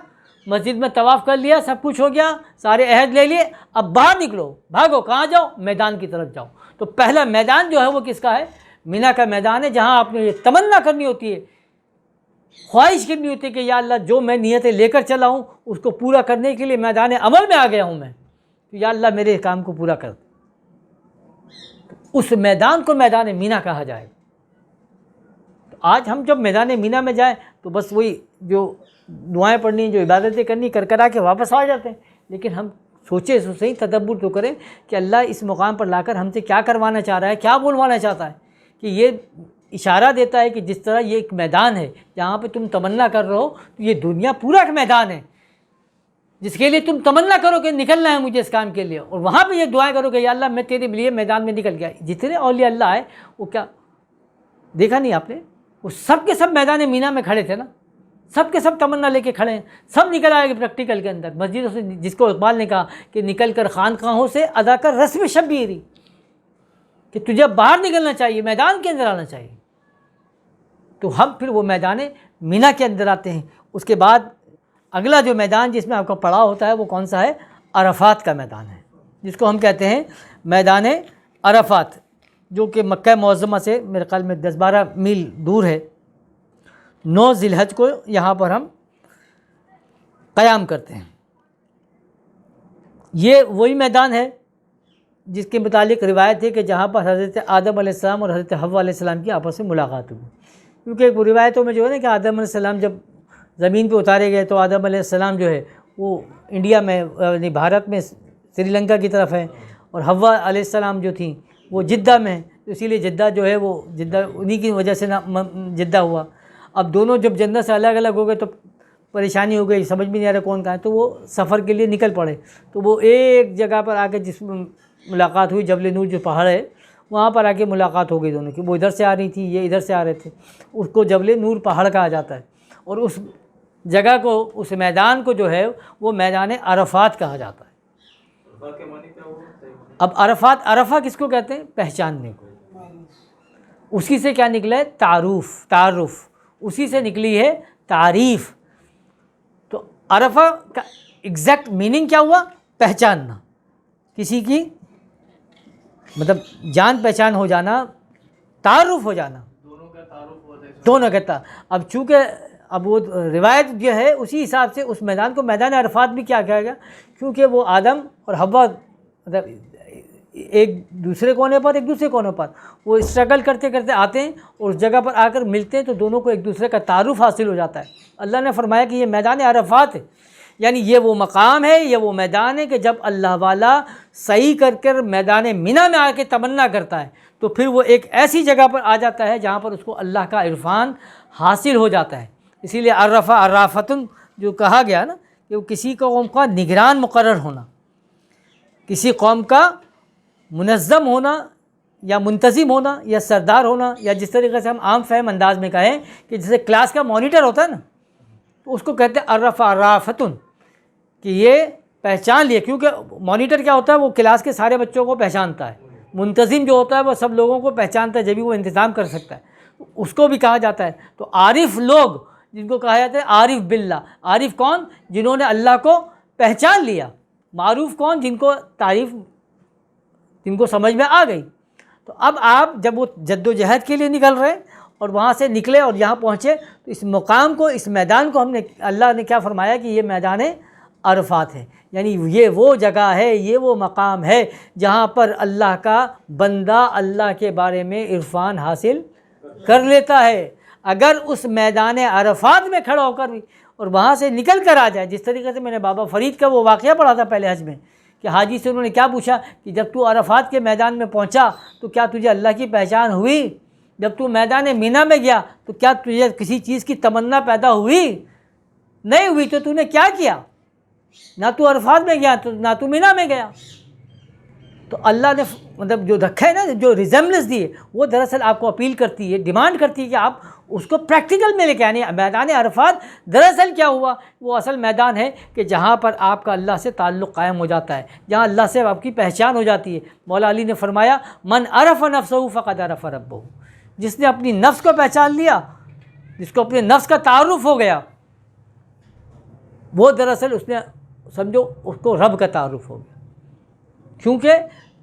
مسجد میں طواف کر لیا, سب کچھ ہو گیا, سارے عہد لے لیے, اب باہر نکلو, بھاگو, کہاں جاؤ؟ میدان کی طرف جاؤ. تو پہلا میدان جو ہے وہ کس کا ہے؟ مینا کا میدان ہے, جہاں آپ نے یہ تمنا کرنی ہوتی ہے, خواہش کرنی ہوتی ہے کہ یا اللہ جو میں نیتیں لے کر چلا ہوں اس کو پورا کرنے کے لیے میدان عمل میں آ گیا ہوں میں, تو یا اللہ میرے کام کو پورا کر. اس میدان کو میدان مینا کہا جائے. تو آج ہم جب میدان مینا میں جائیں تو بس وہی جو دعائیں پڑھنی, جو عبادتیں کرنی, کر کر آ کے واپس آ جاتے ہیں. لیکن ہم سوچے صحیح, تدبر تو کریں کہ اللہ اس مقام پر لا کر ہم سے کیا کروانا چاہ رہا ہے, کیا بولوانا چاہتا ہے. کہ یہ اشارہ دیتا ہے کہ جس طرح یہ ایک میدان ہے جہاں پہ تم تمنا کر رہے ہو, تو یہ دنیا پورا ایک میدان ہے جس کے لیے تم تمنا کرو کہ نکلنا ہے مجھے اس کام کے لیے, اور وہاں پہ یہ دعائیں کرو کہ یا اللہ میں تیرے لیے میدان میں نکل گیا. جتنے اولیاء اللہ آئے وہ کیا دیکھا نہیں آپ نے, وہ سب کے سب میدان مینا میں کھڑے تھے نا, سب کے سب تمنا لے کے کھڑے ہیں, سب نکل آئے گے پریکٹیکل کے اندر مسجدوں سے. جس کو اقبال نے کہا کہ نکل کر خانقاہوں سے ادا کر رسم شبیری, کہ تجھے باہر نکلنا چاہیے, میدان کے اندر آنا چاہیے. تو ہم پھر وہ میدان مینا کے اندر آتے ہیں. اس کے بعد اگلا جو میدان جس میں آپ کا پڑاؤ ہوتا ہے وہ کون سا ہے؟ عرفات کا میدان ہے, جس کو ہم کہتے ہیں میدان عرفات, جو کہ مکہ معظمہ سے میرے خیال میں 10-12 میل دور ہے. 9 ذی الحج کو یہاں پر ہم قیام کرتے ہیں. یہ وہی میدان ہے جس کے متعلق روایت ہے کہ جہاں پر حضرت آدم علیہ السلام اور حضرت حوا علیہ السلام کی آپس میں ملاقات ہوئی. کیونکہ روایتوں میں جو ہے نا کہ آدم علیہ السلام جب زمین پہ اتارے گئے تو آدم علیہ السلام جو ہے وہ انڈیا میں یعنی بھارت میں سری لنکا کی طرف ہے, اور حوا علیہ السلام جو تھیں وہ جدہ میں ہیں, تو اسی لیے جدہ جو ہے وہ جدہ انہی کی وجہ سے جدہ ہوا. اب دونوں جب جنت سے الگ الگ ہو گئے تو پریشانی ہو گئی, سمجھ بھی نہیں آ رہا کون کہاں ہے, تو وہ سفر کے لیے نکل پڑے. تو وہ ایک جگہ پر آ کے جس ملاقات ہوئی, جبل نور جو پہاڑ ہے وہاں پر آ کے ملاقات ہو گئی دونوں کی. وہ ادھر سے آ رہی تھی, یہ ادھر سے آ رہے تھے. اس کو جبل نور پہاڑ کہا جاتا ہے, اور اس جگہ کو, اس میدان کو جو ہے وہ میدان عرفات کہا جاتا ہے. اب عرفات, عرفہ کس کو کہتے ہیں؟ پہچاننے کو. اسی سے کیا نکلا ہے؟ تعارف, اسی سے نکلی ہے تعریف. تو عرفہ کا ایگزیکٹ میننگ کیا ہوا؟ پہچاننا, کسی کی مطلب جان پہچان ہو جانا, تعارف ہو جانا, دونوں کا تعارف ہوا تھا. دونوں کہتا. اب چونکہ اب وہ روایت جو ہے اسی حساب سے اس میدان کو میدان عرفات بھی کیا کہا گیا, کیونکہ وہ آدم اور حوا مطلب ایک دوسرے کونے پر ایک دوسرے کونے پر وہ اسٹرگل کرتے کرتے آتے ہیں اور اس جگہ پر آ کر ملتے ہیں تو دونوں کو ایک دوسرے کا تعارف حاصل ہو جاتا ہے۔ اللہ نے فرمایا کہ یہ میدان عرفات ہے، یعنی یہ وہ مقام ہے، یہ وہ میدان ہے کہ جب اللہ والا صحیح کر میدان منی میں آ کے تمنا کرتا ہے تو پھر وہ ایک ایسی جگہ پر آ جاتا ہے جہاں پر اس کو اللہ کا عرفان حاصل ہو جاتا ہے۔ اسی لیے عرفہ عرافتن جو کہا گیا نا کہ وہ کسی قوم کا نگران مقرر ہونا، کسی قوم کا منظم ہونا یا منتظم ہونا یا سردار ہونا، یا جس طریقے سے ہم عام فہم انداز میں کہیں کہ جیسے کلاس کا مانیٹر ہوتا ہے نا، تو اس کو کہتے ہیں عرفہ عرافتن، کہ یہ پہچان لیے، کیونکہ مانیٹر کیا ہوتا ہے، وہ کلاس کے سارے بچوں کو پہچانتا ہے، منتظم جو ہوتا ہے وہ سب لوگوں کو پہچانتا ہے جبھی وہ انتظام کر سکتا ہے، اس کو بھی کہا جاتا ہے۔ تو عارف لوگ جن کو کہا جاتا ہے عارف باللہ، عارف کون؟ جنہوں نے اللہ کو پہچان لیا، معروف کون؟ جن کو تعریف، جن کو سمجھ میں آ گئی۔ تو اب آپ جب وہ جد و جہد کے لیے نکل رہے اور وہاں سے نکلے اور یہاں پہنچے تو اس مقام کو، اس میدان کو اللہ نے کیا فرمایا کہ یہ میدان عرفات ہے، یعنی یہ وہ جگہ ہے، یہ وہ مقام ہے جہاں پر اللہ کا بندہ اللہ کے بارے میں عرفان حاصل کر لیتا ہے۔ اگر اس میدان عرفات میں کھڑا ہو کر اور وہاں سے نکل کر آ جائے، جس طریقے سے میں نے بابا فرید کا وہ واقعہ پڑھا تھا پہلے حج میں کہ حاجی سے انہوں نے کیا پوچھا کہ جب تو عرفات کے میدان میں پہنچا تو کیا تجھے اللہ کی پہچان ہوئی؟ جب تو میدان منی میں گیا تو کیا تجھے کسی چیز کی تمنا پیدا ہوئی؟ نہیں ہوئی تو نے کیا کیا؟ نہ تو عرفات میں گیا تو نہ تو منی میں گیا۔ تو اللہ نے مطلب جو رکھا ہے نا، جو ریزمبلنس دی ہے، وہ دراصل آپ کو اپیل کرتی ہے، ڈیمانڈ کرتی ہے کہ آپ اس کو پریکٹیکل میں لے کے آنے۔ میدان عرفات دراصل کیا ہوا، وہ اصل میدان ہے کہ جہاں پر آپ کا اللہ سے تعلق قائم ہو جاتا ہے، جہاں اللہ سے آپ کی پہچان ہو جاتی ہے۔ مولا علی نے فرمایا من عرف نفسہ فقد عرف ربہ، جس نے اپنی نفس کو پہچان لیا، جس کو اپنے نفس کا تعارف ہو گیا، وہ دراصل اس نے سمجھو اس کو رب کا تعارف ہو گیا، کیونکہ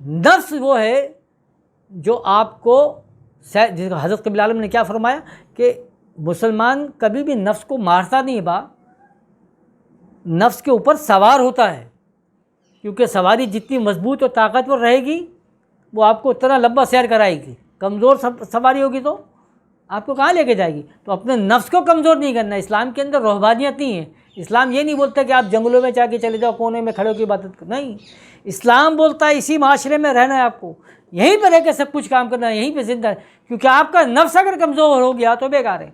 نفس وہ ہے جو آپ کو، حضرت قبلہ عالم نے کیا فرمایا کہ مسلمان کبھی بھی نفس کو مارتا نہیں با، نفس کے اوپر سوار ہوتا ہے، کیونکہ سواری جتنی مضبوط اور طاقتور رہے گی وہ آپ کو اتنا لمبا سیر کرائے گی، کمزور سواری ہوگی تو آپ کو کہاں لے کے جائے گی؟ تو اپنے نفس کو کمزور نہیں کرنا۔ اسلام کے اندر رہبانیت نہیں ہے، اسلام یہ نہیں بولتا کہ آپ جنگلوں میں جا کے چلے جاؤ، کونے میں کھڑے ہو کے عبادت کرو، نہیں، اسلام بولتا ہے اسی معاشرے میں رہنا ہے، آپ کو یہیں پہ رہ کے سب کچھ کام کرنا ہے، یہیں پہ زندہ ہے، کیونکہ آپ کا نفس اگر کمزور ہو گیا تو بیکار ہے۔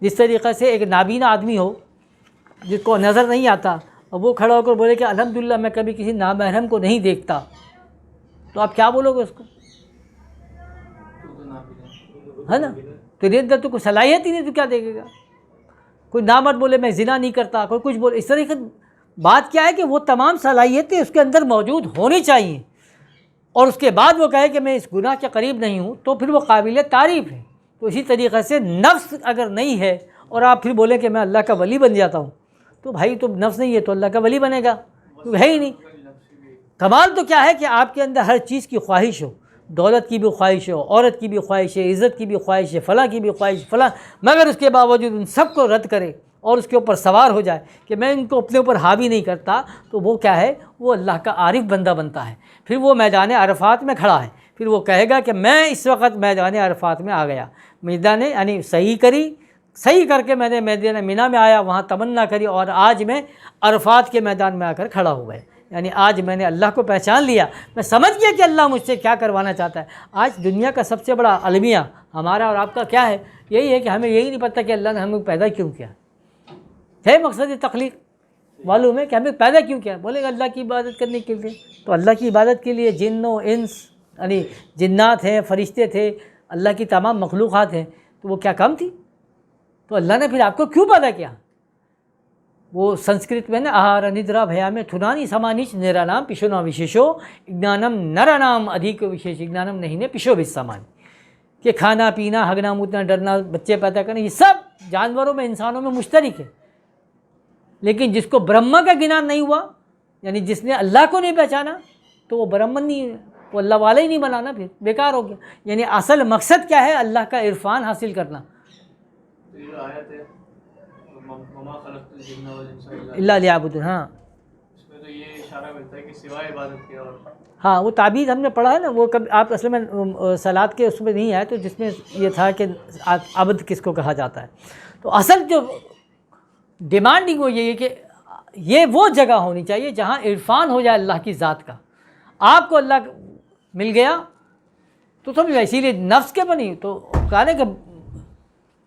جس طریقے سے ایک نابینا آدمی ہو جس کو نظر نہیں آتا اور وہ کھڑا ہو کر بولے کہ الحمدللہ میں کبھی کسی نامحرم کو نہیں دیکھتا، تو آپ کیا بولو گے اس کو؟ ہے نا؟ تو اندر تو کوئی صلاحیت ہی نہیں، تو کیا دیکھے گا؟ کوئی نامرد بولے میں زنا نہیں کرتا، کوئی کچھ بولے، اس طرح کی بات کیا ہے کہ وہ تمام صلاحیتیں اس کے اندر موجود ہونی چاہیے، اور اس کے بعد وہ کہے کہ میں اس گناہ کے قریب نہیں ہوں، تو پھر وہ قابل تعریف ہے۔ تو اسی طریقے سے نفس اگر نہیں ہے اور آپ پھر بولیں کہ میں اللہ کا ولی بن جاتا ہوں، تو بھائی تو نفس نہیں ہے تو اللہ کا ولی بنے گا؟ تو ہے ہی نہیں۔ کمال تو کیا ہے کہ آپ کے اندر ہر چیز کی خواہش ہو، دولت کی بھی خواہش ہو، عورت کی بھی خواہش ہے، عزت کی بھی خواہش ہے، فلاں کی بھی خواہش، فلاں، مگر اس کے باوجود ان سب کو رد کرے اور اس کے اوپر سوار ہو جائے کہ میں ان کو اپنے اوپر حاوی نہیں کرتا، تو وہ کیا ہے؟ وہ اللہ کا عارف بندہ بنتا ہے۔ پھر وہ میدان عرفات میں کھڑا ہے، پھر وہ کہے گا کہ میں اس وقت میدان عرفات میں آ گیا، میدان یعنی صحیح کر کے میں نے میدان منی میں آیا، وہاں تمنا کری، اور آج میں عرفات کے میدان میں آ کر کھڑا ہوا ہے، یعنی آج میں نے اللہ کو پہچان لیا، میں سمجھ گیا کہ اللہ مجھ سے کیا کروانا چاہتا ہے۔ آج دنیا کا سب سے بڑا المیہ ہمارا اور آپ کا کیا ہے؟ یہی ہے کہ ہمیں یہی نہیں پتہ کہ اللہ نے ہمیں پیدا کیوں کیا ہے۔ مقصد تخلیق معلوم ہے کہ ہمیں پیدا کیوں کیا؟ بولے گا اللہ کی عبادت کرنے کے لیے، تو اللہ کی عبادت کے لیے جن و انس یعنی جنات ہیں، فرشتے تھے، اللہ کی تمام مخلوقات ہیں، تو وہ کیا کم تھی؟ تو اللہ نے پھر آپ کو کیوں پیدا کیا؟ وہ سنسکرت میں نا آہار ندرا بھیا میں تھنانی سمانیچ نیرا نام پیشونا وشیشو اجنانم نرا نام ادھیک وشیش اجنانم نہیں نے پیشو بھی سامان، کہ کھانا پینا، ہگنا موتنا، ڈرنا، بچے پیدا کرنا، یہ سب جانوروں میں انسانوں میں مشترک ہے، لیکن جس کو برہما کا گنان نہیں ہوا، یعنی جس نے اللہ کو نہیں پہچانا، تو وہ برہمن نہیں ہے، وہ اللہ والا ہی نہیں بنانا، پھر بیکار ہو گیا۔ یعنی اصل مقصد کیا ہے؟ اللہ کا عرفان حاصل کرنا۔ یہ آیت ہے وما خلقت الجن والانس الا اللہ لیعبدون، ہاں اس میں تو یہ اشارہ ملتا ہے کہ سوائے عبادت کے اور ہاں وہ تعبیر ہم نے پڑھا ہے نا، وہ کبھی آپ اصل میں صلات کے اس میں نہیں آئے تو جس میں یہ تھا کہ عبد کس کو کہا جاتا ہے. تو اصل جو ڈیمانڈنگ وہ یہ ہے کہ یہ وہ جگہ ہونی چاہیے جہاں عرفان ہو جائے اللہ کی ذات کا. آپ کو اللہ مل گیا تو سمجھ اسی لیے نفس کے بنی تو کہا نا کہ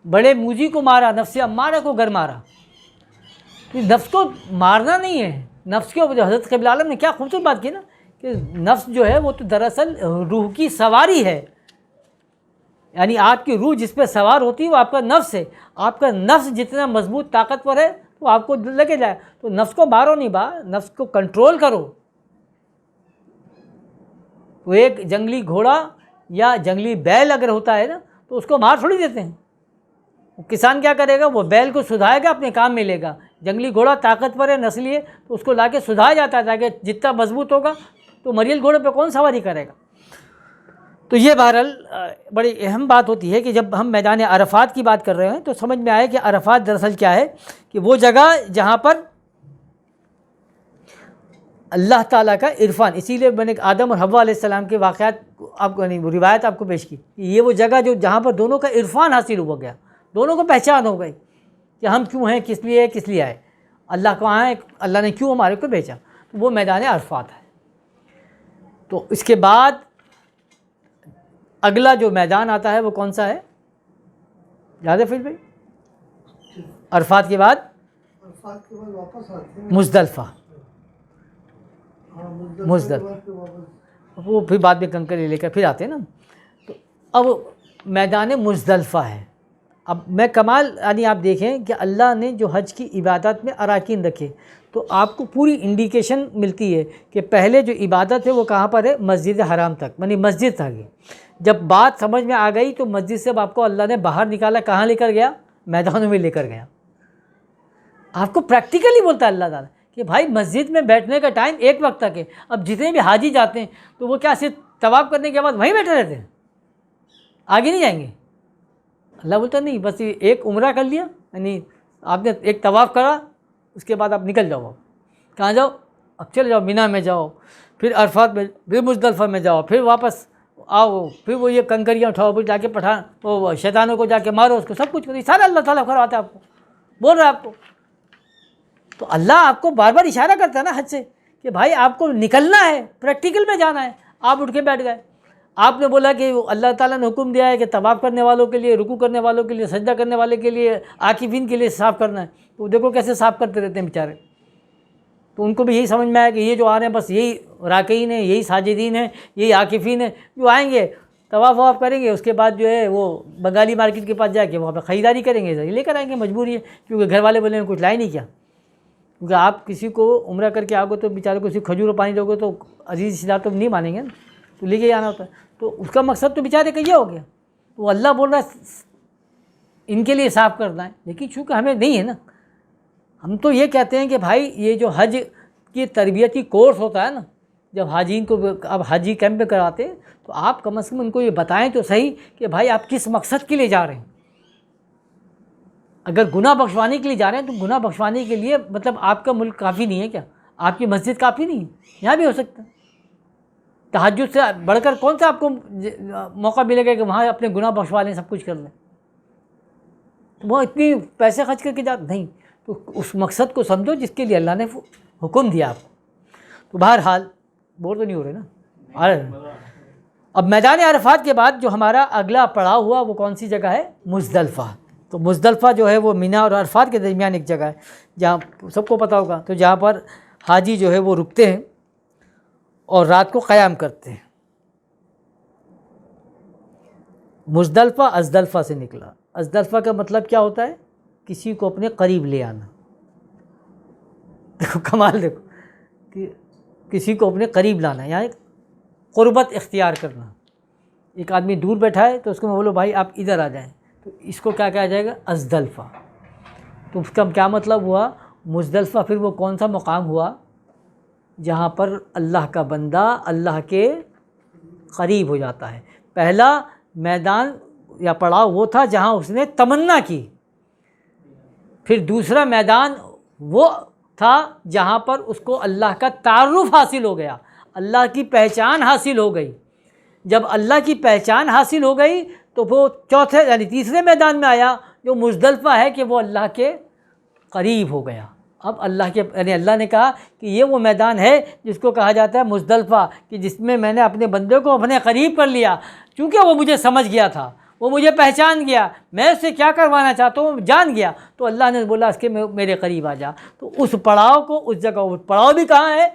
بڑے موجی کو مارا، نفس امارہ کو گر مارا. نفس کو مارنا نہیں ہے، نفس کے اوپر حضرت قبلہ عالم نے کیا خوبصورت بات کی نا کہ نفس جو ہے وہ تو دراصل روح کی سواری ہے. یعنی آپ کی روح جس پہ سوار ہوتی ہے وہ آپ کا نفس ہے. آپ کا نفس جتنا مضبوط طاقتور ہے تو آپ کو لگے جائے. تو نفس کو مارو نہیں نفس کو کنٹرول کرو. تو ایک جنگلی گھوڑا یا جنگلی بیل اگر ہوتا ہے نا تو اس کو مار تھوڑی دیتے ہیں. کسان کیا کرے گا، وہ بیل کو سدھائے گا، اپنے کام میں لے گا. جنگلی گھوڑا طاقتور ہے، نسلی ہے، تو اس کو لا کے سدھایا جاتا ہے تاکہ جتنا مضبوط ہوگا تو مریل گھوڑے پہ کون سواری کرے گا. تو یہ بہرحال بڑی اہم بات ہوتی ہے کہ جب ہم میدان عرفات کی بات کر رہے ہیں تو سمجھ میں آئے کہ عرفات دراصل کیا ہے کہ وہ جگہ جہاں پر اللہ تعالیٰ کا عرفان. اسی لیے میں نے آدم اور حوا علیہ السلام کے واقعات آپ کو نہیں روایت آپ کو پیش کی. یہ وہ جگہ جو جہاں پر دونوں کا عرفان حاصل ہو گیا، دونوں کو پہچان ہو گئی کہ ہم کیوں ہیں، کس لیے آئے، اللہ کہاں ہے، اللہ نے کیوں ہمارے کو بھیجا. تو وہ میدان عرفات ہے. تو اس کے بعد اگلا جو میدان آتا ہے وہ کون سا ہے، یاد ہے پھر بھائی؟ عرفات کے بعد واپس آتے ہیں مزدلفہ. مزدلفہ وہ پھر بعد میں کنکر لے کر پھر آتے ہیں نا. تو اب میدان مزدلفہ ہے. اب میں کمال یعنی آپ دیکھیں کہ اللہ نے جو حج کی عبادت میں اراکین رکھے تو آپ کو پوری انڈیکیشن ملتی ہے کہ پہلے جو عبادت ہے وہ کہاں پر ہے، مسجد حرام تک، یعنی مسجد تک. جب بات سمجھ میں آ گئی تو مسجد سے آپ کو اللہ نے باہر نکالا، کہاں لے کر گیا، میدانوں میں لے کر گیا. آپ کو پریکٹیکلی بولتا ہے اللہ تعالیٰ کہ بھائی مسجد میں بیٹھنے کا ٹائم ایک وقت تک ہے. اب جتنے بھی حاجی جاتے ہیں تو وہ کیا صرف طواف کرنے کے بعد وہیں بیٹھے رہتے ہیں، آگے نہیں جائیں گے؟ اللہ بولتا نہیں، بس یہ ایک عمرہ کر لیا، یعنی آپ نے ایک طواف کرا، اس کے بعد آپ نکل جاؤ. کہاں جاؤ؟ اب چلے جاؤ مینا میں جاؤ، پھر عرفات میں، پھر مزدلفہ میں جاؤ، پھر واپس آؤ، پھر وہ یہ کنکریاں اٹھاؤ، پھر جا کے پٹھان وہ شیطانوں کو جا کے مارو، اس کو سب کچھ سارا اللہ تعالیٰ کرواتا ہے آپ کو، بول رہا ہے آپ کو. تو اللہ آپ کو بار بار اشارہ کرتا ہے نا حج سے کہ بھائی آپ کو نکلنا ہے، پریکٹیکل میں جانا ہے. آپ اٹھ کے بیٹھ گئے، آپ نے بولا کہ اللہ تعالیٰ نے حکم دیا ہے کہ طواف کرنے والوں کے لیے، رکوع کرنے والوں کے لیے، سجدہ کرنے والے کے لیے، عاکفین کے لیے صاف کرنا ہے. تو دیکھو کیسے صاف کرتے رہتے ہیں بیچارے. تو ان کو بھی یہی سمجھ میں آیا کہ یہ جو آ رہے ہیں بس یہی راکعین ہیں، یہی ساجدین ہیں، یہی عاکفین ہیں، جو آئیں گے طواف واف کریں گے، اس کے بعد جو ہے وہ بنگالی مارکیٹ کے پاس جا کے وہاں پہ خریداری کریں گے، یہ لے کر آئیں گے، مجبوری ہے کیونکہ گھر والے بولیں گے کچھ لائے نہیں کیا. کیونکہ آپ کسی کو عمرہ کر کے آؤ گے تو بیچارے کو صرف کھجور و پانی دو گے تو عزیز رشتہ دار تو نہیں مانیں گے نا، تو لے کے جانا ہوتا ہے. تو اس کا مقصد تو بیچارے کا یہ ہو گیا. تو اللہ بول رہا ہے ان کے لیے صاف کرنا ہے، لیکن چونکہ ہمیں نہیں ہے نا، ہم تو یہ کہتے ہیں کہ بھائی یہ جو حج کی تربیتی کورس ہوتا ہے نا، جب حاجین کو اب حاجی کیمپ میں کراتے ہیں تو آپ کم از کم ان کو یہ بتائیں تو صحیح کہ بھائی آپ کس مقصد کے لیے جا رہے ہیں. اگر گناہ بخشوانے کے لیے جا رہے ہیں تو گناہ بخشوانے کے لیے مطلب آپ کا ملک کافی نہیں ہے کیا؟ آپ کی مسجد کافی نہیں ہے؟ یہاں بھی ہو سکتا ہے. تہجد سے بڑھ کر کون سا آپ کو موقع ملے گا کہ وہاں اپنے گناہ بخشوا لیں، سب کچھ کر لیں؟ تو وہ اتنی پیسے خرچ کر کے نہیں. تو اس مقصد کو سمجھو جس کے لیے اللہ نے حکم دیا آپ کو. تو بہرحال بور تو نہیں ہو رہے نا. اب میدان عرفات کے بعد جو ہمارا اگلا پڑاؤ ہوا وہ کون سی جگہ ہے؟ مزدلفہ. تو مزدلفہ جو ہے وہ مینا اور عرفات کے درمیان ایک جگہ ہے جہاں سب کو پتہ ہوگا، تو جہاں پر حاجی جو ہے وہ رکتے ہیں اور رات کو قیام کرتے ہیں. مزدلفہ ازدلفہ سے نکلا. ازدلفہ کا مطلب کیا ہوتا ہے؟ کسی کو اپنے قریب لے آنا. دیکھو کمال، دیکھو کہ کسی کو اپنے قریب لانا، یعنی قربت اختیار کرنا. ایک آدمی دور بیٹھا ہے تو اس کو میں بولو بھائی آپ ادھر آ جائیں، تو اس کو کیا کہا جائے گا؟ ازدلفہ. تو اس کا کیا مطلب ہوا؟ مزدلفہ پھر وہ کون سا مقام ہوا جہاں پر اللہ کا بندہ اللہ کے قریب ہو جاتا ہے. پہلا میدان یا پڑاؤ وہ تھا جہاں اس نے تمنا کی. پھر دوسرا میدان وہ تھا جہاں پر اس کو اللہ کا تعارف حاصل ہو گیا، اللہ کی پہچان حاصل ہو گئی۔ جب اللہ کی پہچان حاصل ہو گئی تو وہ چوتھے یعنی تیسرے میدان میں آیا جو مزدلفہ ہے کہ وہ اللہ کے قریب ہو گیا۔ اب اللہ کے یعنی اللہ نے کہا کہ یہ وہ میدان ہے جس کو کہا جاتا ہے مزدلفہ، کہ جس میں میں نے اپنے بندے کو اپنے قریب کر لیا، کیونکہ وہ مجھے سمجھ گیا تھا، وہ مجھے پہچان گیا، میں اس سے کیا کروانا چاہتا ہوں جان گیا، تو اللہ نے بولا اس کے میرے قریب آ جا۔ تو اس پڑاؤ کو اس جگہ، پڑاؤ بھی کہاں ہے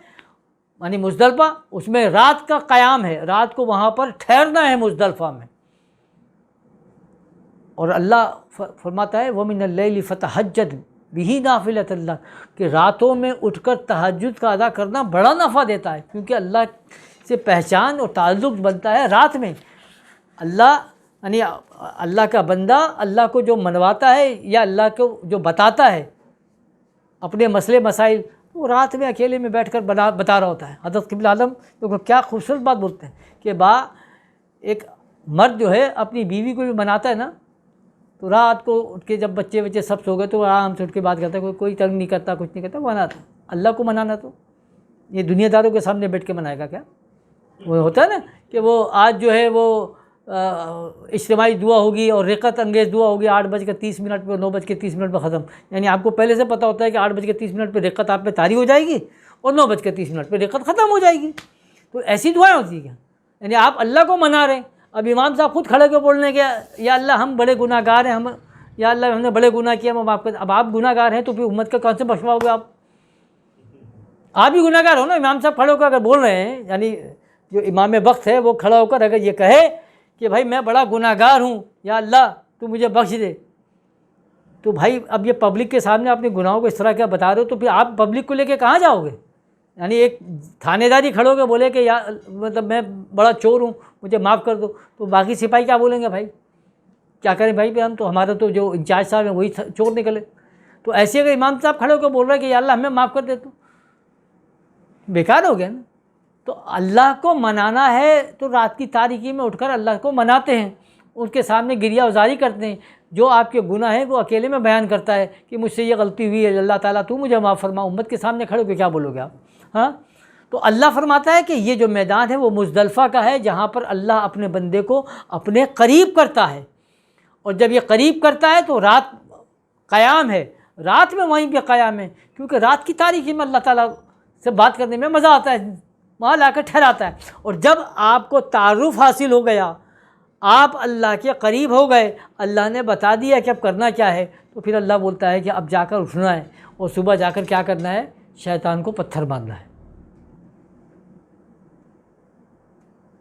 یعنی مزدلفہ، اس میں رات کا قیام ہے، رات کو وہاں پر ٹھہرنا ہے مزدلفہ میں۔ اور اللہ فرماتا ہے وَمِنَ اللَّيْلِ فَتَهَجَّدْ بِهِ نَافِلَةً لَكَ، کہ راتوں میں اٹھ کر تہجد کا ادا کرنا بڑا نفع دیتا ہے، کیونکہ اللہ سے پہچان اور تعلق بنتا ہے رات میں۔ اللہ یعنی اللہ کا بندہ اللہ کو جو منواتا ہے یا اللہ کو جو بتاتا ہے اپنے مسئلے مسائل، وہ رات میں اکیلے میں بیٹھ کر بتا رہا ہوتا ہے۔ حضرت قبلہ عالم تو کیا خوبصورت بات بولتے ہیں کہ ایک مرد جو ہے اپنی بیوی کو بھی مناتا ہے نا، تو رات کو اٹھ کے جب بچے سب سو گئے تو آرام سے اٹھ کے بات کرتا ہے، کوئی تنگ نہیں کرتا، کچھ نہیں کرتا، مناتا ہے۔ اللہ کو منانا تو یہ دنیا داروں کے سامنے بیٹھ کے منائے گا کیا؟ وہ ہوتا ہے نا کہ وہ آج جو ہے وہ اجتماعی دعا ہوگی اور رقت انگیز دعا ہوگی 8:30 پہ 9:30 پہ ختم، یعنی آپ کو پہلے سے پتہ ہوتا ہے کہ 8:30 پہ رقت آپ پہ طاری ہو جائے گی اور 9:30 پہ رقت ختم ہو جائے گی۔ تو ایسی دعائیں ہوتی ہیں کیا؟ یعنی آپ اللہ کو منا رہے ہیں۔ اب امام صاحب خود کھڑے کے بولنے کے یا اللہ ہم بڑے گناہ گار ہیں، یا اللہ ہم نے بڑے گناہ کیا ہم معاف کر۔ اب آپ گناہ گار ہیں تو پھر امت کا کون سے بخشواؤ گے آپ بھی گناہ گار ہو نا۔ امام صاحب کھڑے ہو کر اگر بول رہے ہیں، یعنی جو امام وقت ہے وہ کھڑا ہو کر اگر یہ کہے کہ بھائی میں بڑا گناہ گار ہوں، یا اللہ تو مجھے بخش دے، تو بھائی اب یہ پبلک کے سامنے اپنے گناہوں کو اس طرح کیا بتا رہے ہو، تو پھر آپ پبلک کو لے کے کہاں جاؤ گے؟ یعنی ایک تھانے داری کھڑے ہو کے بولے کہ یا مطلب میں بڑا چور ہوں مجھے معاف کر دو، تو باقی سپاہی کیا بولیں گے؟ بھائی کیا کریں بھائی، ہم تو ہمارا تو جو انچارج صاحب ہیں وہی چور نکلے۔ تو ایسے اگر امام صاحب کھڑے ہو کے بول رہے ہیں کہ یا اللہ ہمیں معاف کر دے، تو بیکار ہو گیا نا۔ تو اللہ کو منانا ہے تو رات کی تاریکی میں اٹھ کر اللہ کو مناتے ہیں، ان کے سامنے گریہ ازاری کرتے ہیں، جو آپ کے گناہ ہیں وہ اکیلے میں بیان کرتا ہے کہ مجھ سے یہ غلطی ہوئی ہے اللہ تعالیٰ تو مجھے معاف فرما۔ امت کے سامنے کھڑے ہو کے کیا بولو گے آپ؟ ہاں، تو اللہ فرماتا ہے کہ یہ جو میدان ہے وہ مزدلفہ کا ہے، جہاں پر اللہ اپنے بندے کو اپنے قریب کرتا ہے، اور جب یہ قریب کرتا ہے تو رات قیام ہے، رات میں وہیں پہ قیام ہے، کیونکہ رات کی تاریکی میں اللہ تعالیٰ سے بات کرنے میں مزہ آتا ہے، وہاں لا کر ٹھہراتا ہے۔ اور جب آپ کو تعارف حاصل ہو گیا، آپ اللہ کے قریب ہو گئے، اللہ نے بتا دیا کہ اب کرنا کیا ہے، تو پھر اللہ بولتا ہے کہ اب جا کر اٹھنا ہے، اور صبح جا کر کیا کرنا ہے؟ شیطان کو پتھر مارنا ہے۔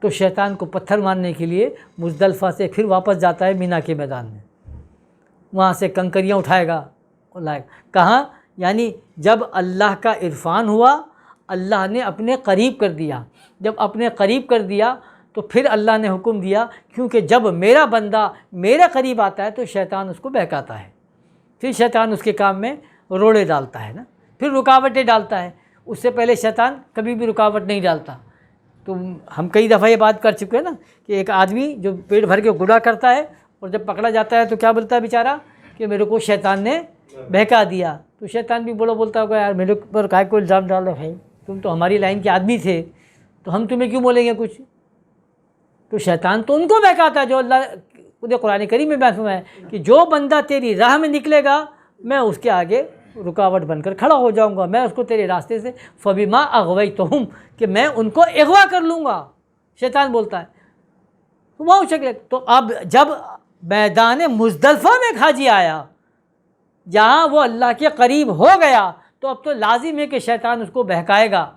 تو شیطان کو پتھر مارنے کے لیے مزدلفہ سے پھر واپس جاتا ہے مینا کے میدان میں، وہاں سے کنکریاں اٹھائے گا اور لائے گا۔ کہاں؟ یعنی جب اللہ کا عرفان ہوا، اللہ نے اپنے قریب کر دیا، جب اپنے قریب کر دیا تو پھر اللہ نے حکم دیا، کیونکہ جب میرا بندہ میرے قریب آتا ہے تو شیطان اس کو بہکاتا ہے، پھر شیطان اس کے کام میں روڑے ڈالتا ہے نا، پھر رکاوٹیں ڈالتا ہے۔ اس سے پہلے شیطان کبھی بھی رکاوٹ نہیں ڈالتا۔ تو ہم کئی دفعہ یہ بات کر چکے ہیں نا کہ ایک آدمی جو پیٹ بھر کے گناہ کرتا ہے اور جب پکڑا جاتا ہے تو کیا بولتا ہے بیچارہ کہ میرے کو شیطان نے بہکا دیا، تو شیطان بھی بولتا ہوگا یار میرے پر کائے کو الزام ڈال رہے بھائی، تم تو ہماری لائن کے آدمی تھے تو ہم تمہیں کیوں بولیں گے کچھ؟ تو شیطان تو ان کو بہکاتا ہے جو اللہ قرآن کریم میں بیان فرمایا ہے کہ جو بندہ تیری راہ میں نکلے گا میں اس کے آگے رکاوٹ بن کر کھڑا ہو جاؤں گا، میں اس کو تیرے راستے سے فَبِمَا أَغْوَيْتُهُمْ کہ میں ان کو اغوا کر لوں گا، شیطان بولتا ہے۔ تو وہ شکل تو اب جب میدان مزدلفہ میں کھاجی آیا، جہاں وہ اللہ کے قریب ہو گیا، تو اب تو لازم ہے کہ شیطان اس کو بہکائے گا،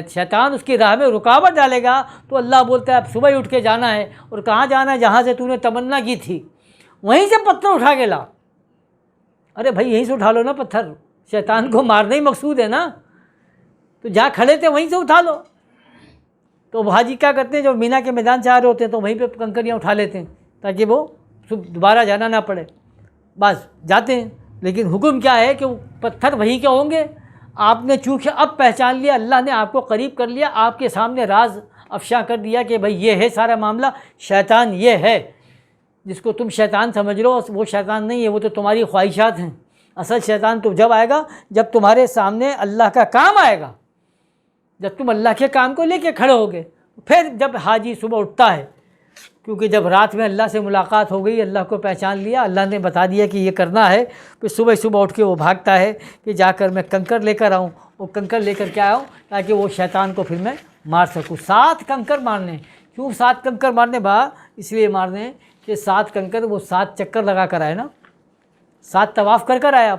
شیطان اس کی راہ میں رکاوٹ ڈالے گا۔ تو اللہ بولتا ہے اب صبح ہی اٹھ کے جانا ہے، اور کہاں جانا ہے؟ جہاں سے تو نے تمنا کی تھی وہیں سے پتھر اٹھا کے لا۔ ارے بھائی یہیں سے اٹھا لو نا پتھر، شیطان کو مارنا ہی مقصود ہے نا، تو جہاں کھڑے تھے وہیں سے اٹھا لو۔ تو حاجی کیا کرتے ہیں جو مینا کے میدان سے آ رہے ہوتے ہیں تو وہیں پہ کنکریاں اٹھا لیتے ہیں تاکہ وہ دوبارہ جانا نہ پڑے، بس جاتے ہیں۔ لیکن حکم کیا ہے کہ وہ پتھر وہیں کے ہوں گے۔ آپ نے چونکہ اب پہچان لیا، اللہ نے آپ کو قریب کر لیا، آپ کے سامنے راز افشا کر دیا کہ بھائی یہ ہے سارا معاملہ، شیطان یہ ہے، جس کو تم شیطان سمجھ رہو وہ شیطان نہیں ہے، وہ تو تمہاری خواہشات ہیں، اصل شیطان تو جب آئے گا جب تمہارے سامنے اللہ کا کام آئے گا، جب تم اللہ کے کام کو لے کے کھڑے ہوگے، پھر جب حاجی صبح اٹھتا ہے، کیونکہ جب رات میں اللہ سے ملاقات ہو گئی، اللہ کو پہچان لیا، اللہ نے بتا دیا کہ یہ کرنا ہے، پھر صبح اٹھ کے وہ بھاگتا ہے کہ جا کر میں کنکر لے کر آؤں، وہ کنکر لے کر کے آیا ہوں تاکہ وہ شیطان کو پھر میں مار سکوں۔ 7 کنکر مارنے، کیوں 7 کنکر مارنے با؟ اس لیے مارنے کہ 7 کنکر وہ 7 چکر لگا کر آئے نا، 7 طواف کر کر آیا۔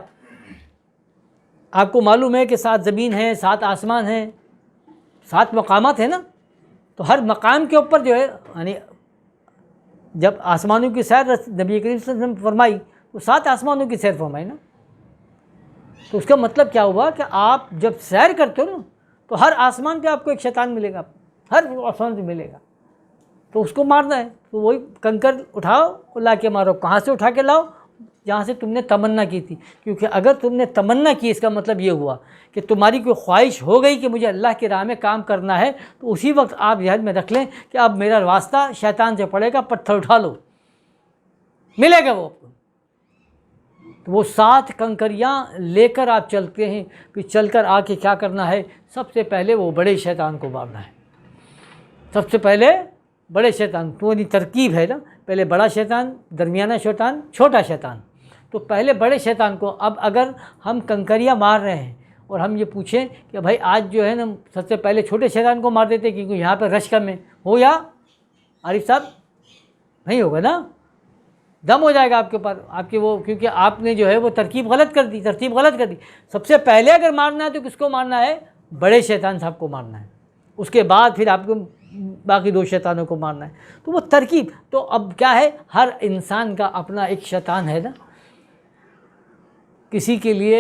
آپ کو معلوم ہے کہ 7 زمین ہیں، 7 آسمان ہیں، 7 مقامات ہیں نا، تو ہر مقام کے اوپر جو ہے یعنی جب آسمانوں کی سیر نبی کریم صلی اللہ علیہ وسلم فرمائی تو 7 آسمانوں کی سیر فرمائی نا، تو اس کا مطلب کیا ہوا کہ آپ جب سیر کرتے ہو نا تو ہر آسمان پہ آپ کو ایک شیطان ملے گا، ہر آسمان پہ ملے گا، تو اس کو مارنا ہے۔ تو وہی کنکر اٹھاؤ اور لا کے مارو۔ کہاں سے اٹھا کے لاؤ؟ جہاں سے تم نے تمنا کی تھی، کیونکہ اگر تم نے تمنا کی اس کا مطلب یہ ہوا کہ تمہاری کوئی خواہش ہو گئی کہ مجھے اللہ کی راہ میں کام کرنا ہے، تو اسی وقت آپ ذہن میں رکھ لیں کہ اب میرا واسطہ شیطان سے پڑے گا، پتھر اٹھا لو، ملے گا وہ آپ کو۔ تو وہ 7 کنکریاں لے کر آپ چلتے ہیں، پھر چل کر آ کے کیا کرنا ہے؟ سب سے پہلے وہ بڑے شیطان کو مارنا ہے، سب سے پہلے بڑے شیطان۔ تو یہ ترکیب ہے نا، پہلے بڑا شیطان، درمیانہ شیطان، چھوٹا شیطان۔ تو پہلے بڑے شیطان کو، اب اگر ہم کنکریاں مار رہے ہیں اور ہم یہ پوچھیں کہ بھائی آج جو ہے نا سب سے پہلے چھوٹے شیطان کو مار دیتے کیونکہ یہاں پہ رش کم ہے، ہو یا عارف صاحب؟ نہیں ہوگا نا، دم ہو جائے گا آپ کے اوپر، آپ کے وہ، کیونکہ آپ نے جو ہے وہ ترتیب غلط کر دی۔ سب سے پہلے اگر مارنا ہے تو کس کو مارنا ہے؟ بڑے شیطان صاحب کو مارنا ہے، اس کے بعد پھر آپ کو باقی 2 شیطانوں کو مارنا ہے۔ تو وہ ترکیب، تو اب کیا ہے، ہر انسان کا اپنا ایک شیطان ہے نا۔ کسی کے لیے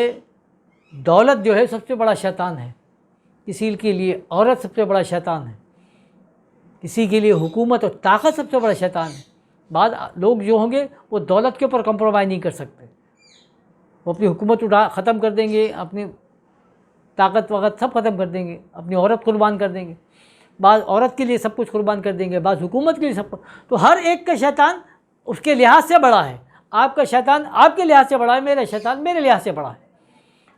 دولت جو ہے سب سے بڑا شیطان ہے، کسی کے لیے عورت سب سے بڑا شیطان ہے، کسی کے لیے حکومت اور طاقت سب سے بڑا شیطان ہے۔ بعض لوگ جو ہوں گے وہ دولت کے اوپر کمپرومائز نہیں کر سکتے، وہ اپنی حکومت ختم کر دیں گے، اپنی طاقت وقت سب ختم کر دیں گے، اپنی عورت قربان کر دیں گے، بعض عورت کے لیے سب کچھ قربان کر دیں گے، بعض حکومت کے لیے سب کچھ۔ تو ہر ایک کا شیطان اس کے لحاظ سے بڑا ہے، آپ کا شیطان آپ کے لحاظ سے بڑا ہے، میرا شیطان میرے لحاظ سے بڑا ہے۔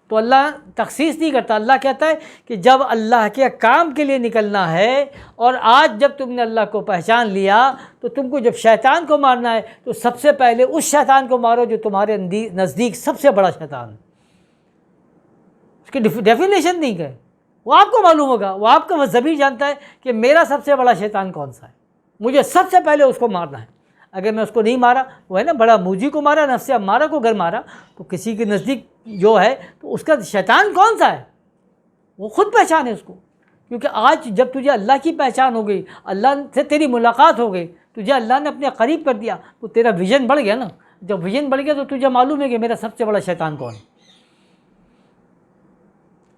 تو اللہ تخصیص نہیں کرتا، اللہ کہتا ہے کہ جب اللہ کے کام کے لیے نکلنا ہے، اور آج جب تم نے اللہ کو پہچان لیا تو تم کو جب شیطان کو مارنا ہے تو سب سے پہلے اس شیطان کو مارو جو تمہارے نزدیک سب سے بڑا شیطان ہے۔ اس کی ڈیفینیشن نہیں ہے، وہ آپ کو معلوم ہوگا، وہ آپ کا ضمیر جانتا ہے کہ میرا سب سے بڑا شیطان کون سا ہے، مجھے سب سے پہلے اس کو مارنا ہے۔ اگر میں اس کو نہیں مارا، وہ ہے نا بڑا موجی کو مارا، نفس امارہ کو گر مارا، تو کسی کے نزدیک جو ہے تو اس کا شیطان کون سا ہے وہ خود پہچانے اس کو، کیونکہ آج جب تجھے اللہ کی پہچان ہو گئی، اللہ سے تیری ملاقات ہو گئی، تجھے اللہ نے اپنے قریب کر دیا، تو تیرا ویژن بڑھ گیا نا۔ جب ویژن بڑھ گیا تو تجھے معلوم ہے کہ میرا سب سے بڑا شیطان کون ہے۔